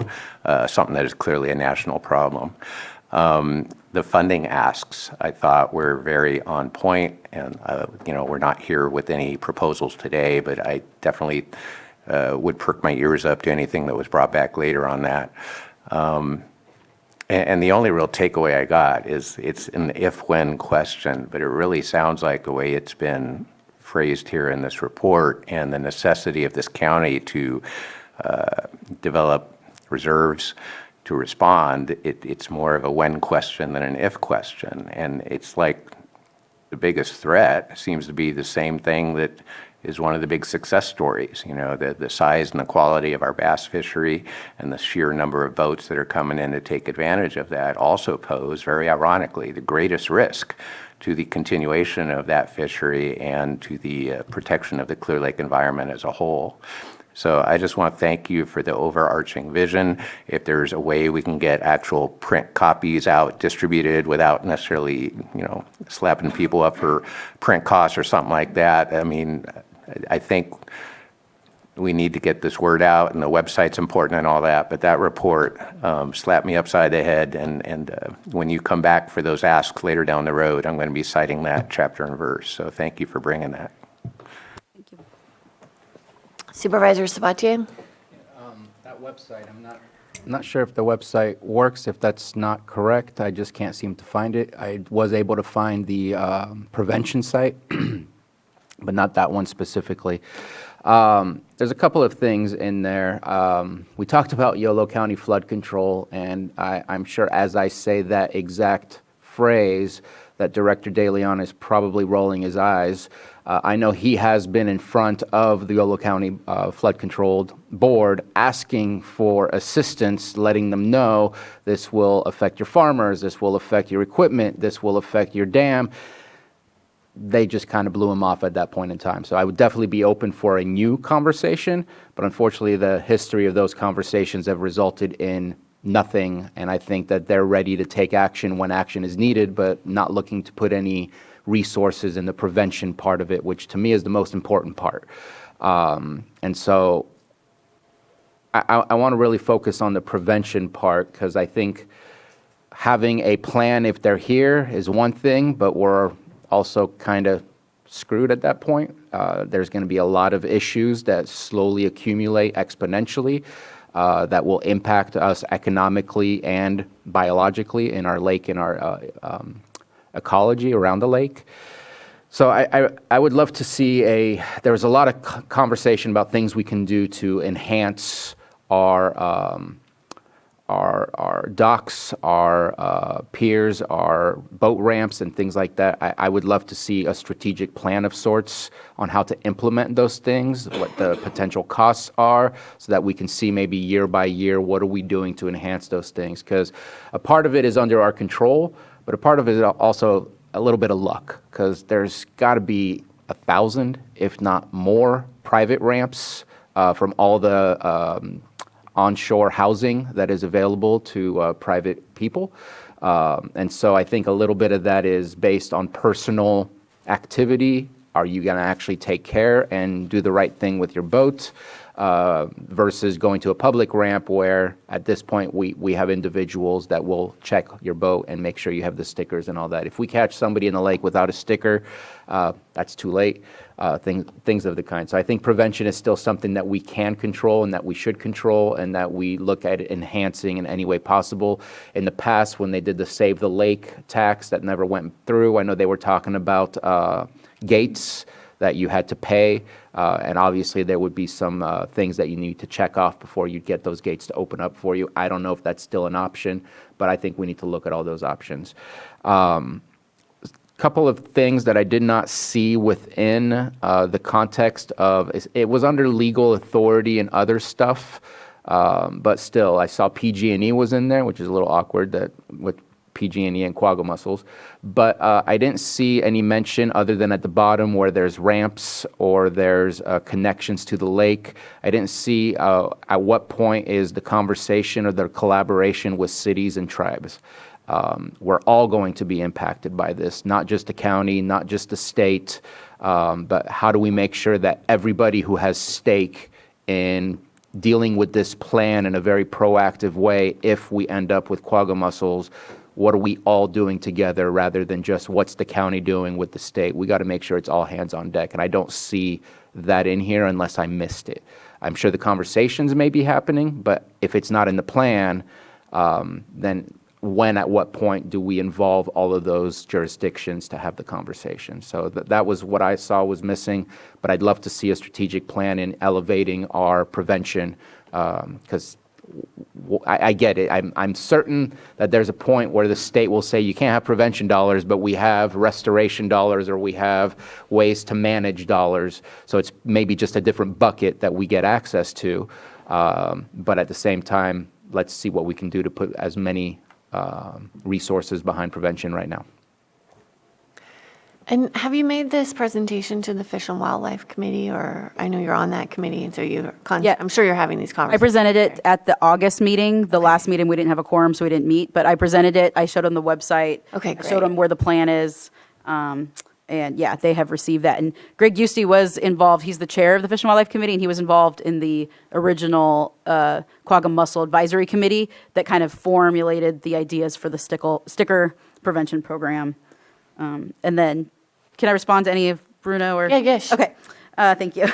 something that is clearly a national problem. The funding asks, I thought, were very on point, and we're not here with any proposals today, but I definitely would perk my ears up to anything that was brought back later on that. And the only real takeaway I got is it's an if-when question, but it really sounds like the way it's been phrased here in this report and the necessity of this county to develop reserves to respond, it's more of a when question than an if question. And it's like the biggest threat seems to be the same thing that is one of the big success stories, the size and the quality of our bass fishery and the sheer number of boats that are coming in to take advantage of that also pose, very ironically, the greatest risk to the continuation of that fishery and to the protection of the Clear Lake environment as a whole. So I just want to thank you for the overarching vision. If there's a way we can get actual print copies out distributed without necessarily, slapping people up for print costs or something like that, I think we need to get this word out, and the website's important and all that, but that report slapped me upside the head, and when you come back for those asks later down the road, I'm going to be citing that chapter and verse. So thank you for bringing that. Thank you. Supervisor Sabatier? That website, I'm not not sure if the website works, if that's not correct. I just can't seem to find it. I was able to find the prevention site, but not that one specifically. There's a couple of things in there. We talked about Yolo County flood control, and I'm sure as I say that exact phrase, that Director De Leon is probably rolling his eyes. I know he has been in front of the Yolo County Flood Control Board asking for assistance, letting them know this will affect your farmers, this will affect your equipment, this will affect your dam. They just kind of blew him off at that point in time. So I would definitely be open for a new conversation, but unfortunately the history of those conversations have resulted in nothing, and I think that they're ready to take action when action is needed, but not looking to put any resources in the prevention part of it, which to me is the most important part. And so I want to really focus on the prevention part, because I think having a plan if they're here is one thing, but we're also kind of screwed at that point. There's going to be a lot of issues that slowly accumulate exponentially that will impact us economically and biologically in our lake, in our ecology around the lake. So I would love to see there's a lot of conversation about things we can do to enhance our docks, our piers, our boat ramps, and things like that. I would love to see a strategic plan of sorts on how to implement those things, what the potential costs are, so that we can see maybe year by year, what are we doing to enhance those things? Because a part of it is under our control, but a part of it is also a little bit of luck, because there's got to be 1,000, if not more, private ramps from all the onshore housing that is available to private people. And so I think a little bit of that is based on personal activity. Are you going to actually take care and do the right thing with your boat versus going to a public ramp where at this point we have individuals that will check your boat and make sure you have the stickers and all that. If we catch somebody in the lake without a sticker, that's too late. Things of the kind. So I think prevention is still something that we can control and that we should control, and that we look at enhancing in any way possible. In the past, when they did the Save the Lake tax that never went through, I know they were talking about gates that you had to pay, and obviously there would be some things that you need to check off before you get those gates to open up for you. I don't know if that's still an option, but I think we need to look at all those options. Couple of things that I did not see within the context of, it was under legal authority and other stuff, but still, I saw PG&E was in there, which is a little awkward that with PG&E and quagga mussels, but I didn't see any mention other than at the bottom where there's ramps or there's connections to the lake. I didn't see at what point is the conversation or the collaboration with cities and tribes. We're all going to be impacted by this, not just the county, not just the state, but how do we make sure that everybody who has stake in dealing with this plan in a very proactive way, if we end up with quagga mussels, what are we all doing together rather than just what's the county doing with the state? We got to make sure it's all hands on deck, and I don't see that in here unless I missed it. I'm sure the conversations may be happening, but if it's not in the plan, then at what point do we involve all of those jurisdictions to have the conversation? So that was what I saw was missing, but I'd love to see a strategic plan in elevating our prevention, because I get it. I'm certain that there's a point where the state will say you can't have prevention dollars, but we have restoration dollars, or we have ways to manage dollars. So it's maybe just a different bucket that we get access to. But at the same time, let's see what we can do to put as many resources behind prevention right now. And have you made this presentation to the Fish and Wildlife Committee, or I know you're on that committee, and so I'm sure you're having these I conversations. presented it at the August meeting. The last meeting, we didn't have a quorum, so we didn't meet, but I presented it. I showed them the website. Okay, I showed great. them where the plan is. And yeah, they have received that. And Greg Euste was involved. He's the chair of the Fish and Wildlife Committee, and he was involved in the original Quagga Mussel Advisory Committee that kind of formulated the ideas for the sticker prevention program. And then, can I respond to any of Bruno or? Yeah, yes. Okay. Thank you.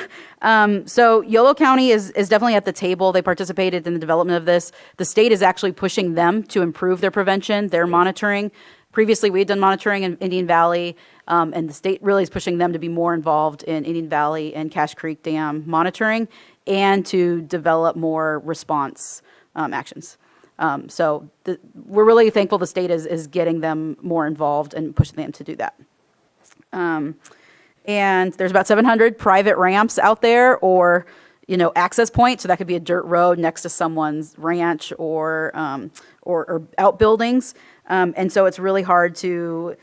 So Yolo County is definitely at the table. They participated in the development of this. The state is actually pushing them to improve their prevention, their monitoring. Previously, we had done monitoring in Indian Valley, and the state really is pushing them to be more involved in Indian Valley and Cache Creek Dam monitoring and to develop more response actions. We're really thankful the state is getting them more involved and pushing them to do that. And there's about 700 private ramps out there or, access points. So that could be a dirt road next to someone's ranch or outbuildings. And so it's really hard to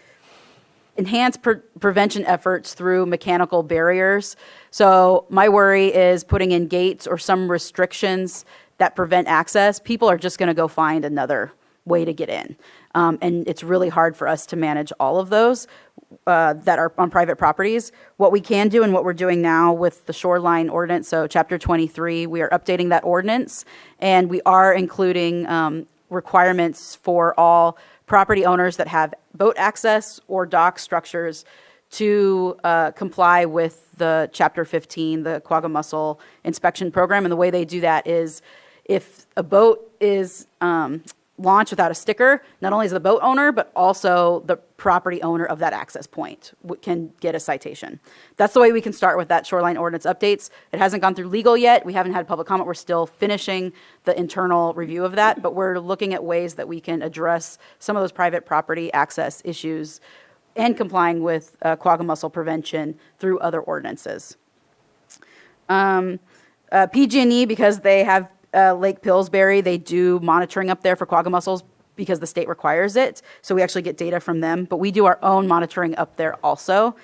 enhance prevention efforts through mechanical barriers. So my worry is putting in gates or some restrictions that prevent access. People are just going to go find another way to get in. And it's really hard for us to manage all of those that are on private properties. What we can do and what we're doing now with the shoreline ordinance, so chapter 23, we are updating that ordinance, and we are including requirements for all property owners that have boat access or dock structures to comply with the chapter 15, the Quagga Mussel inspection program. And the way they do that is if a boat is launched without a sticker, not only is the boat owner, but also the property owner of that access point can get a citation. That's the way we can start with that shoreline ordinance updates. It hasn't gone through legal yet. We haven't had public comment. We're still finishing the internal review of that, but we're looking at ways that we can address some of those private property access issues and complying with Quagga Mussel prevention through other ordinances. PG&E, because they have Lake Pillsbury, they do monitoring up there for quagga mussels because the state requires it. So we actually get data from them, but we do our own monitoring up there also.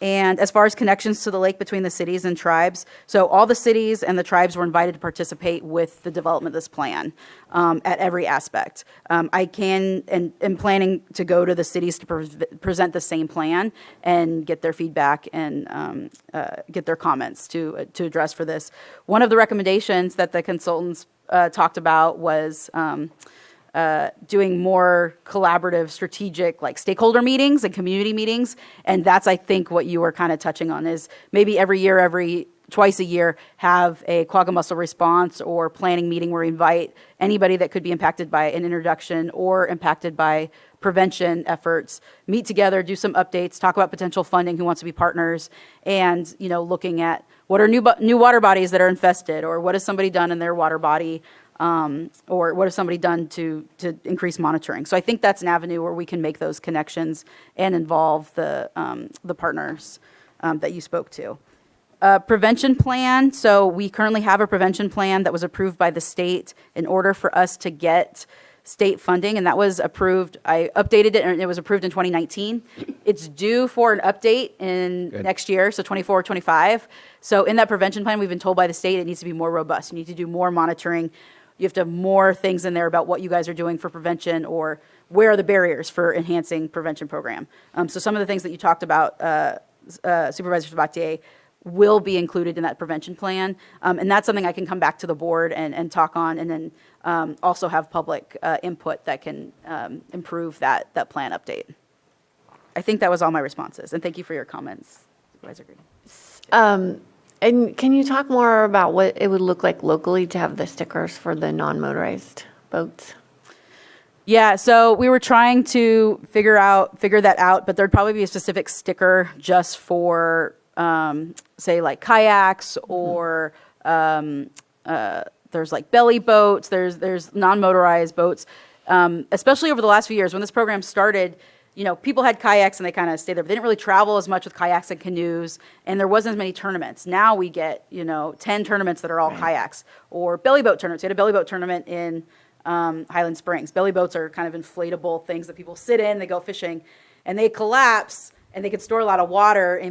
And as far as connections to the lake between the cities and tribes, so all the cities and the tribes were invited to participate with the development of this plan at every aspect. I can and am planning to go to the cities to present the same plan and get their feedback and get their comments to address for this. One of the recommendations that the consultants talked about was doing more collaborative, strategic, like stakeholder meetings and community meetings. And that's, I think, what you were kind of touching on is maybe twice a year, have a quagga mussel response or planning meeting where we invite anybody that could be impacted by an introduction or impacted by prevention efforts, meet together, do some updates, talk about potential funding, who wants to be partners, and, looking at what are new water bodies that are infested, or what has somebody done in their water body, or what has somebody done to increase monitoring. So I think that's an avenue where we can make those connections and involve the partners that you spoke to. Prevention plan. So we currently have a prevention plan that was approved by the state in order for us to get state funding, and that was approved. I updated it, and it was approved in 2019. It's due for an update in next year, so 24, 25. So in that prevention plan, we've been told by the state it needs to be more robust. You need to do more monitoring. You have to have more things in there about what you guys are doing for prevention, or where are the barriers for enhancing prevention program. So some of the things that you talked about, Supervisors Tues will be included in that prevention plan. And that's something I can come back to the board and talk on, and then also have public input that can improve that plan update. I think that was all my responses, and thank you for your comments, Supervisor Green. And can you talk more about what it would look like locally to have the stickers for the non-motorized boats? Yeah, so we were trying to figure that out, but there'd probably be a specific sticker just for, say, like kayaks, or there's like belly boats, there's non-motorized boats. Especially over the last few years, when this program started, people had kayaks and they kind of stayed there, but they didn't really travel as much with kayaks and canoes, and there wasn't as many tournaments. Now we get, 10 tournaments that are all kayaks, or belly boat tournaments. We had a belly boat tournament in Highland Springs. Belly boats are kind of inflatable things that people sit in, they go fishing, and they collapse, and they can store a lot of water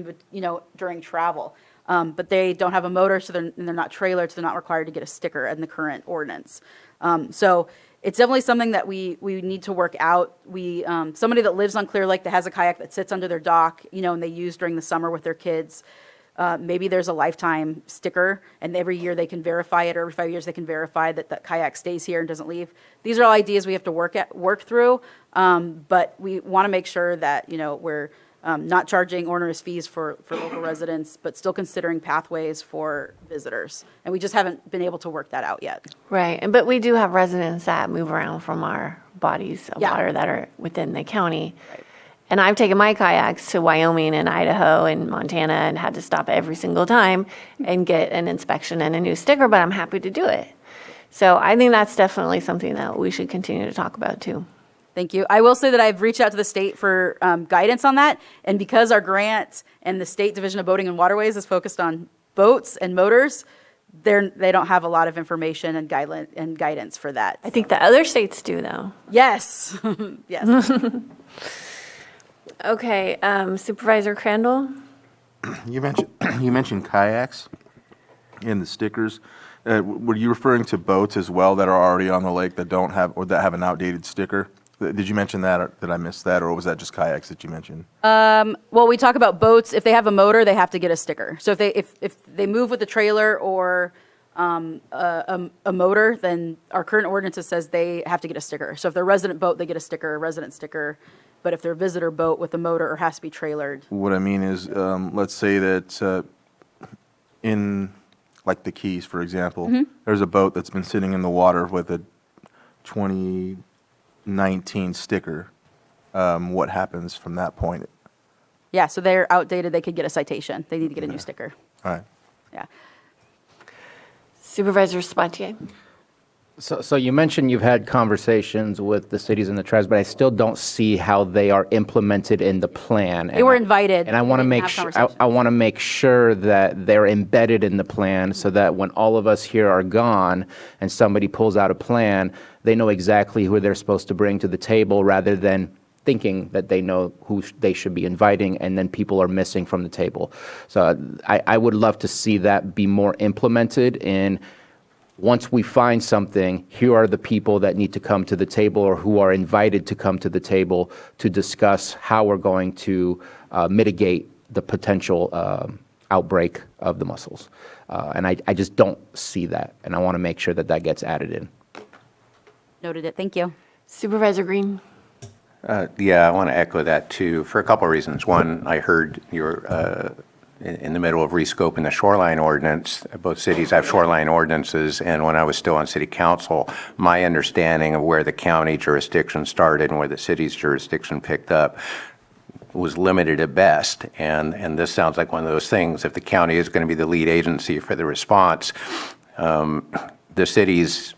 during travel. But they don't have a motor, so they're not trailered, so they're not required to get a sticker in the current ordinance. So it's definitely something that we need to work out. Somebody that lives on Clear Lake that has a kayak that sits under their dock, and they use during the summer with their kids, maybe there's a lifetime sticker, and every year they can verify it, or every 5 years they can verify that that kayak stays here and doesn't leave. These are all ideas we have to work through, but we want to make sure that we're not charging onerous fees for local residents, but still considering pathways for visitors. And we just haven't been able to work that out yet. Right, but we do have residents that move around from our bodies of Yeah. water that are within the county. And I've taken my kayaks to Wyoming and Idaho and Montana and had to stop every single time and get an inspection and a new sticker, but I'm happy to do it. So I think that's definitely something that we should continue to talk about too. Thank you. I will say that I've reached out to the state for guidance on that. And because our grant and the State Division of Boating and Waterways is focused on boats and motors, they don't have a lot of information and guidance for that. I think the other states do though. Yes. Yes. Okay, Supervisor Crandall? You mentioned kayaks and the stickers. Were you referring to boats as well that are already on the lake that don't have, or that have an outdated sticker? Did you mention that, or did I miss that, or was that just kayaks that you mentioned? Well, we talk about boats. If they have a motor, they have to get a sticker. So if they move with a trailer or a motor, then our current ordinance says they have to get a sticker. So if they're a resident boat, they get a sticker, a resident sticker. But if they're a visitor boat with a motor or has to be trailered. What I mean is, let's say that in, like the Keys, for example, there's a boat that's been sitting in the water with a 2019 sticker. What happens from that point? Yeah, so they're outdated. They could get a citation. They need to get a new sticker. All right. Yeah. Supervisor Spatier? So you mentioned you've had conversations with the cities and the tribes, but I still don't see how they are implemented in the plan. They were invited. And I want to We didn't make have sure, I want to make sure that they're embedded in the plan so that when all of us here are gone and somebody pulls out a plan, they know exactly who they're supposed to bring to the table rather than thinking that they know who they should be inviting and then people are missing from the table. So I would love to see that be more implemented in, once we find something, here are the people that need to come to the table or who are invited to come to the table to discuss how we're going to mitigate the potential outbreak of the mussels. And I just don't see that, and I want to make sure that that gets added in. Noted it. Thank you. Supervisor Green? Yeah, I want to echo that too, for a couple of reasons. One, I heard you're in the middle of rescoping the shoreline ordinance. Both cities have shoreline ordinances, and when I was still on city council, my understanding of where the county jurisdiction started and where the city's jurisdiction picked up was limited at best. And this sounds like one of those things. If the county is going to be the lead agency for the response, the cities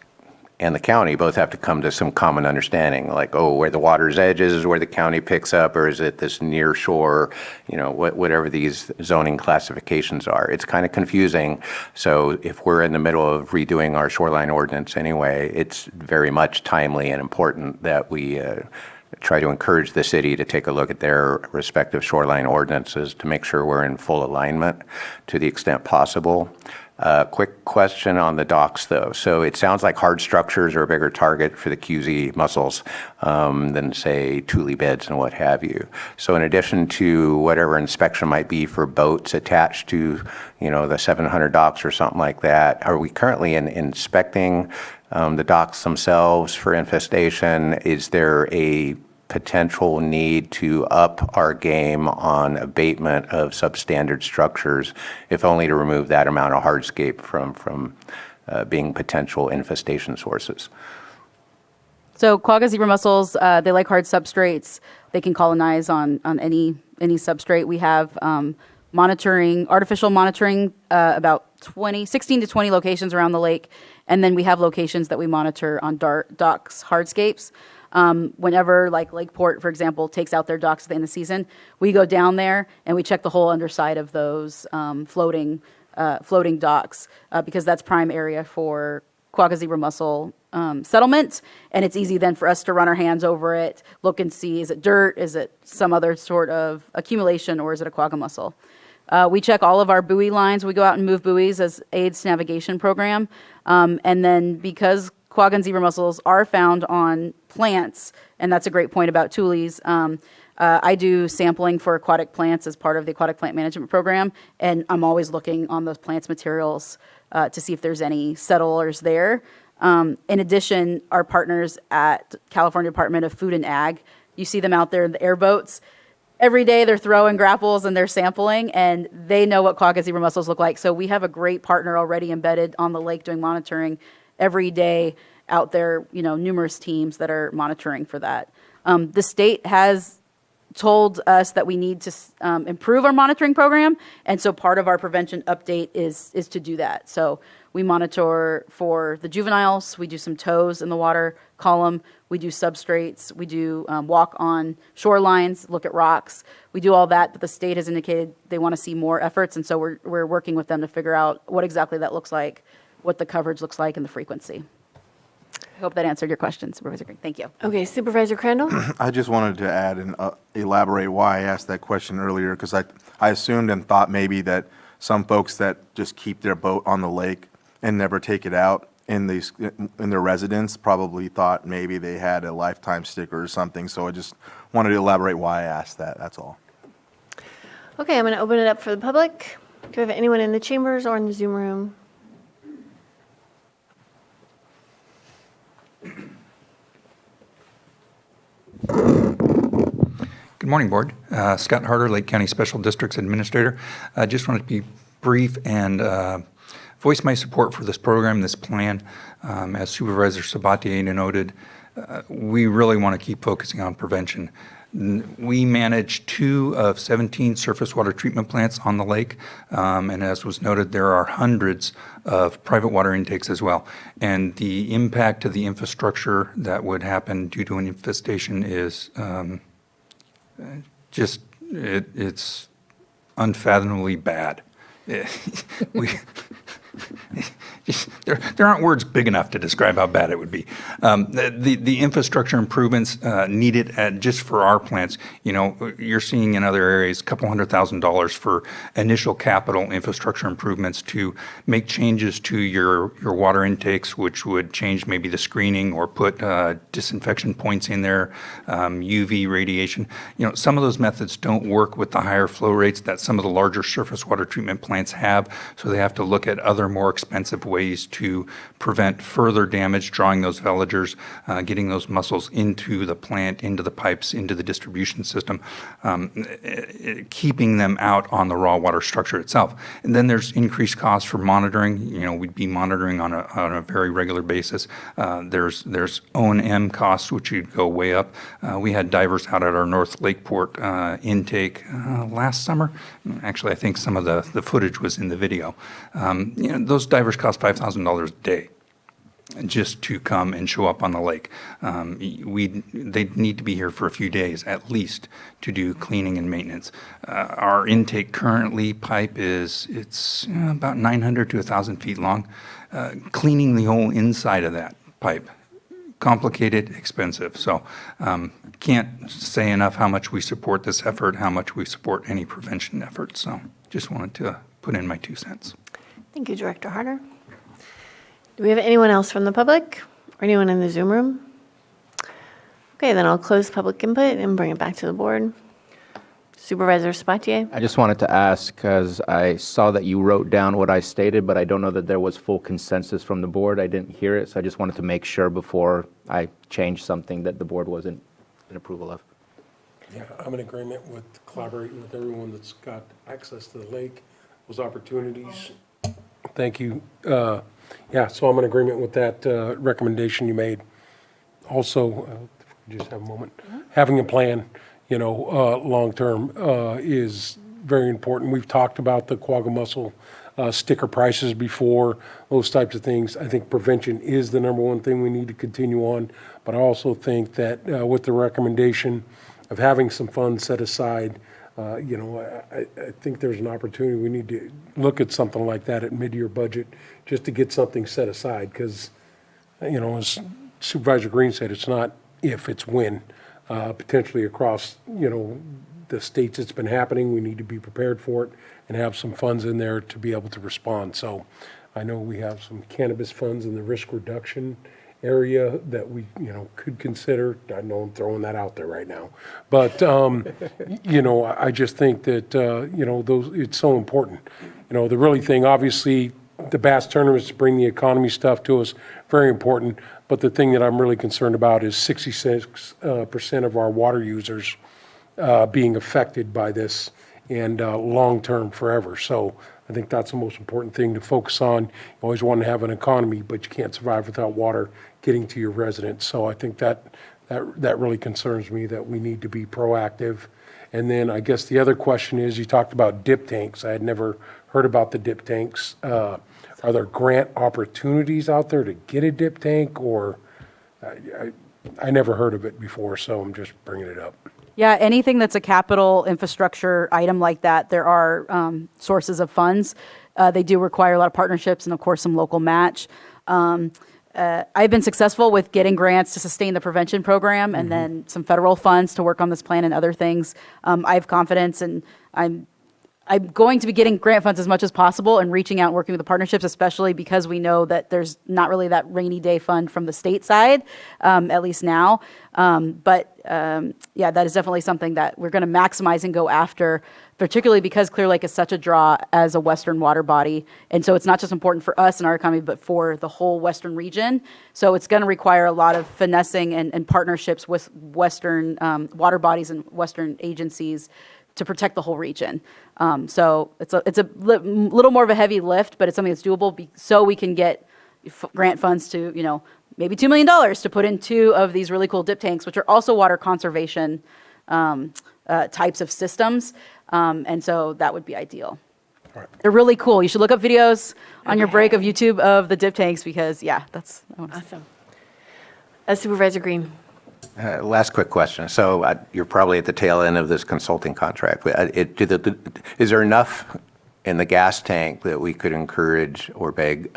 and the county both have to come to some common understanding, like, oh, where the water's edge is where the county picks up, or is it this near shore, whatever these zoning classifications are. It's kind of confusing. So if we're in the middle of redoing our shoreline ordinance anyway, it's very much timely and important that we try to encourage the city to take a look at their respective shoreline ordinances to make sure we're in full alignment to the extent possible. Quick question on the docks, though. So it sounds like hard structures are a bigger target for the QZ mussels than, say, tule beds and what have you. So in addition to whatever inspection might be for boats attached to, the 700 docks or something like that, are we currently inspecting the docks themselves for infestation? Is there a potential need to up our game on abatement of substandard structures, if only to remove that amount of hardscape from being potential infestation sources? So quagga zebra mussels, they like hard substrates. They can colonize on any substrate. We have artificial monitoring, about 16 to 20 locations around the lake. And then we have locations that we monitor on docks, hardscapes. Whenever, like Lakeport, for example, takes out their docks at the end of the season, we go down there and we check the whole underside of those floating docks because that's prime area for quagga zebra mussel settlement. And it's easy then for us to run our hands over it, look and see, is it dirt, is it some other sort of accumulation, or is it a quagga mussel? We check all of our buoy lines. We go out and move buoys as aids to navigation program. And then because quagga and zebra mussels are found on plants, and that's a great point about tules. I do sampling for aquatic plants as part of the aquatic plant management program, and I'm always looking on those plants materials to see if there's any settlers there. In addition, our partners at California Department of Food and Ag, you see them out there in the airboats. every day they're throwing grapples and they're sampling, and they know what quagga zebra mussels look like. So we have a great partner already embedded on the lake doing monitoring every day out there, numerous teams that are monitoring for that. The state has told us that we need to improve our monitoring program, and so part of our prevention update is to do that. So we monitor for the juveniles, we do some tows in the water column, we do substrates, we do walk on shorelines, look at rocks. We do all that, but the state has indicated they want to see more efforts, and so we're working with them to figure out what exactly that looks like, what the coverage looks like, and the frequency. I hope that answered your question, Supervisor Green. Thank you. Okay, Supervisor Crandall? I just wanted to add and elaborate why I asked that question earlier, because I assumed and thought maybe that some folks that just keep their boat on the lake and never take it out in their residence probably thought maybe they had a lifetime sticker or something. So I just wanted to elaborate why I asked that. That's all. Okay, I'm going to open it up for the public. Do we have anyone in the chambers or in the Zoom room? Good morning, Board. Scott Harder, Lake County Special Districts Administrator. I just wanted to be brief and voice my support for this program, this plan. As Supervisor Sabatier noted, we really want to keep focusing on prevention. We manage 2 of 17 surface water treatment plants on the lake, and as was noted, there are hundreds of private water intakes as well. And the impact to the infrastructure that would happen due to an infestation is it's unfathomably bad. There aren't words big enough to describe how bad it would be. The infrastructure improvements needed just for our plants, you're seeing in other areas, $200,000 for initial capital infrastructure improvements to make changes to your water intakes, which would change maybe the screening or put disinfection points in there, UV radiation. Some of those methods don't work with the higher flow rates that some of the larger surface water treatment plants have, so they have to look at other more expensive ways to prevent further damage, drawing those veligers, getting those mussels into the plant, into the pipes, into the distribution system, keeping them out on the raw water structure itself. And then there's increased costs for monitoring. We'd be monitoring on a very regular basis. There's O&M costs, which would go way up. We had divers out at our North Lakeport intake last summer. Actually, I think some of the footage was in the video. Those divers cost $5,000 a day just to come and show up on the lake. They need to be here for a few days at least to do cleaning and maintenance. Our intake currently pipe it's about 900 to 1,000 feet long. Cleaning the whole inside of that pipe, complicated, expensive. So can't say enough how much we support this effort, how much we support any prevention effort. So just wanted to put in my 2 cents. Thank you, Director Harder. Do we have anyone else from the public or anyone in the Zoom room? Okay, then I'll close public input and bring it back to the board. Supervisor Sabatier? I just wanted to ask, because I saw that you wrote down what I stated, but I don't know that there was full consensus from the board. I didn't hear it, so I just wanted to make sure before I changed something that the board wasn't in approval of. Yeah, I'm in agreement with collaborating with everyone that's got access to the lake, those opportunities. Thank you. Yeah, so I'm in agreement with that recommendation you made. Also, just have a moment, having a plan, long-term is very important. We've talked about the quagga mussel sticker prices before, those types of things. I think prevention is the number one thing we need to continue on, but I also think that with the recommendation of having some funds set aside, I think there's an opportunity. We need to look at something like that at mid-year budget just to get something set aside because, as Supervisor Green said, it's not if, it's when. Potentially across, the states it's been happening, we need to be prepared for it and have some funds in there to be able to respond. So I know we have some cannabis funds in the risk reduction area that we, could consider. I know I'm throwing that out there right now. But, I just think that, it's so important. The really thing, obviously, the bass tournaments to bring the economy stuff to us, very important. But the thing that I'm really concerned about is 66% of our water users being affected by this and long-term forever. So I think that's the most important thing to focus on. You always want to have an economy, but you can't survive without water getting to your residents. So I think that really concerns me, that we need to be proactive. And then I guess the other question is, you talked about dip tanks. I had never heard about the dip tanks. Are there grant opportunities out there to get a dip tank, or I never heard of it before, so I'm just bringing it up. Yeah, anything that's a capital infrastructure item like that, there are sources of funds. They do require a lot of partnerships and, of course, some local match. I've been successful with getting grants to sustain the prevention program and then some federal funds to work on this plan and other things. I have confidence, and I'm going to be getting grant funds as much as possible and reaching out and working with the partnerships, especially because we know that there's not really that rainy day fund from the state side, at least now. Yeah, that is definitely something that we're going to maximize and go after, particularly because Clear Lake is such a draw as a Western water body. And so it's not just important for us and our economy, but for the whole Western region. So it's going to require a lot of finessing and partnerships with Western water bodies and Western agencies to protect the whole region. So it's a little more of a heavy lift, but it's something that's doable so we can get grant funds to, maybe $2 million to put in 2 of these really cool dip tanks, which are also water conservation types of systems. And so that would be ideal. Right. They're really cool. You should look up videos on your break of YouTube of the dip tanks because, that's Awesome. Supervisor Green. Last quick question. So you're probably at the tail end of this consulting contract. Is there enough in the gas tank that we could encourage or beg,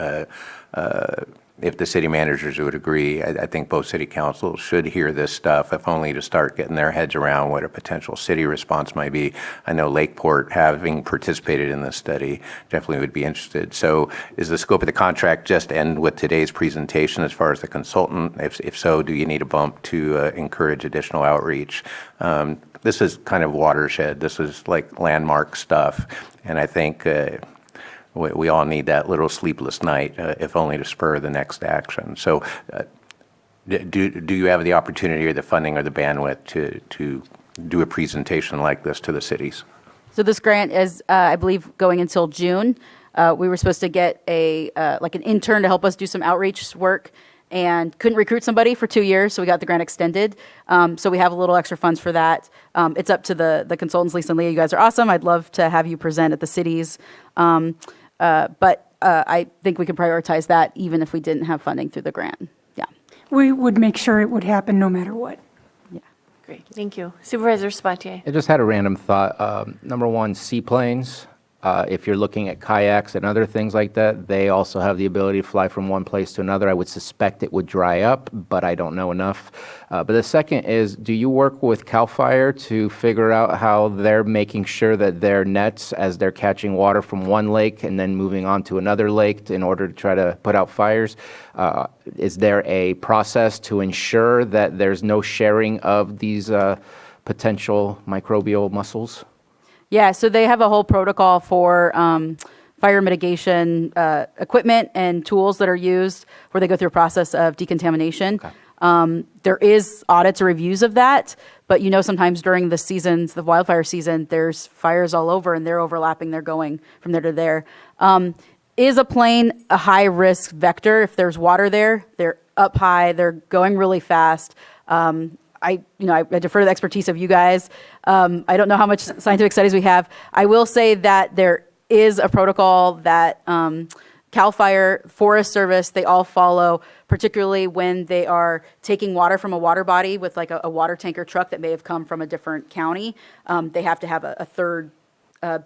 if the city managers would agree? I think both city councils should hear this stuff, if only to start getting their heads around what a potential city response might be. I know Lakeport, having participated in this study, definitely would be interested. So is the scope of the contract just end with today's presentation as far as the consultant? If so, do you need a bump to encourage additional outreach? This is kind of watershed. This is like landmark stuff. And I think we all need that little sleepless night, if only to spur the next action. So do you have the opportunity or the funding or the bandwidth to do a presentation like this to the cities? So this grant is, I believe, going until June. We were supposed to get an intern to help us do some outreach work and couldn't recruit somebody for 2 years, so we got the grant extended. So we have a little extra funds for that. It's up to the consultants, Lisa and Leah. You guys are awesome. I'd love to have you present at the cities. But I think we can prioritize that even if we didn't have funding through the grant. Yeah. We would make sure it would happen no matter what. Yeah. Great. Thank you. Supervisor Sabatier. I just had a random thought. Number one, seaplanes. If you're looking at kayaks and other things like that, they also have the ability to fly from one place to another. I would suspect it would dry up, but I don't know enough. But the second is, do you work with CAL FIRE to figure out how they're making sure that their nets, as they're catching water from one lake and then moving on to another lake in order to try to put out fires, is there a process to ensure that there's no sharing of these potential microbial mussels? Yeah, so they have a whole protocol for fire mitigation equipment and tools that are used where they go through a process of decontamination. Okay. There is audits or reviews of that, but sometimes during the seasons, the wildfire season, there's fires all over and they're overlapping, they're going from there to there. Is a plane a high-risk vector? If there's water there, they're up high, they're going really fast. I defer to the expertise of you guys. I don't know how much scientific studies we have. I will say that there is a protocol that CAL FIRE, Forest Service, they all follow, particularly when they are taking water from a water body with like a water tanker truck that may have come from a different county. They have to have a third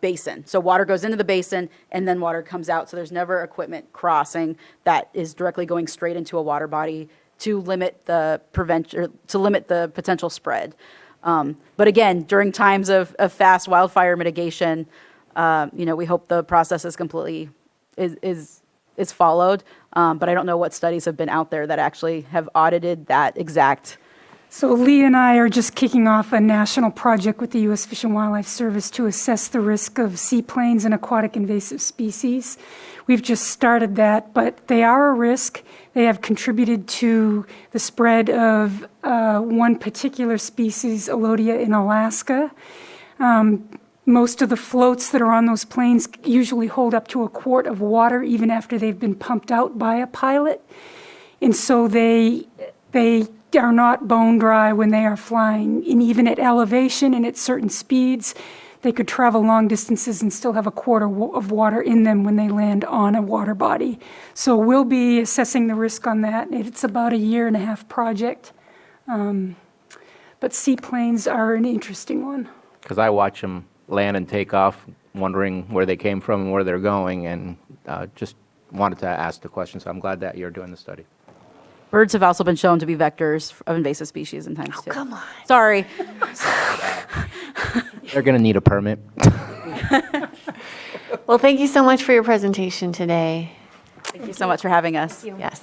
basin. So water goes into the basin and then water comes out. So there's never equipment crossing that is directly going straight into a water body to limit the potential spread. But again, during times of fast wildfire mitigation, we hope the process is completely is followed. But I don't know what studies have been out there that actually have audited that exact. So Lee and I are just kicking off a national project with the U.S. Fish and Wildlife Service to assess the risk of seaplanes and aquatic invasive species. We've just started that, but they are a risk. They have contributed to the spread of one particular species, Alodia in Alaska. Most of the floats that are on those planes usually hold up to a quart of water even after they've been pumped out by a pilot. And so they are not bone dry when they are flying. And even at elevation and at certain speeds, they could travel long distances and still have a quart of water in them when they land on a water body. So we'll be assessing the risk on that. It's about a 1.5-year project. But seaplanes are an interesting one. Because I watch them land and take off, wondering where they came from and where they're going, and just wanted to ask the question. So I'm glad that you're doing the study. Birds have also been shown to be vectors of invasive species in times too. Come on. Sorry. They're going to need a permit. Well, thank you so much for your presentation today. Thank you so much for having us. Yes.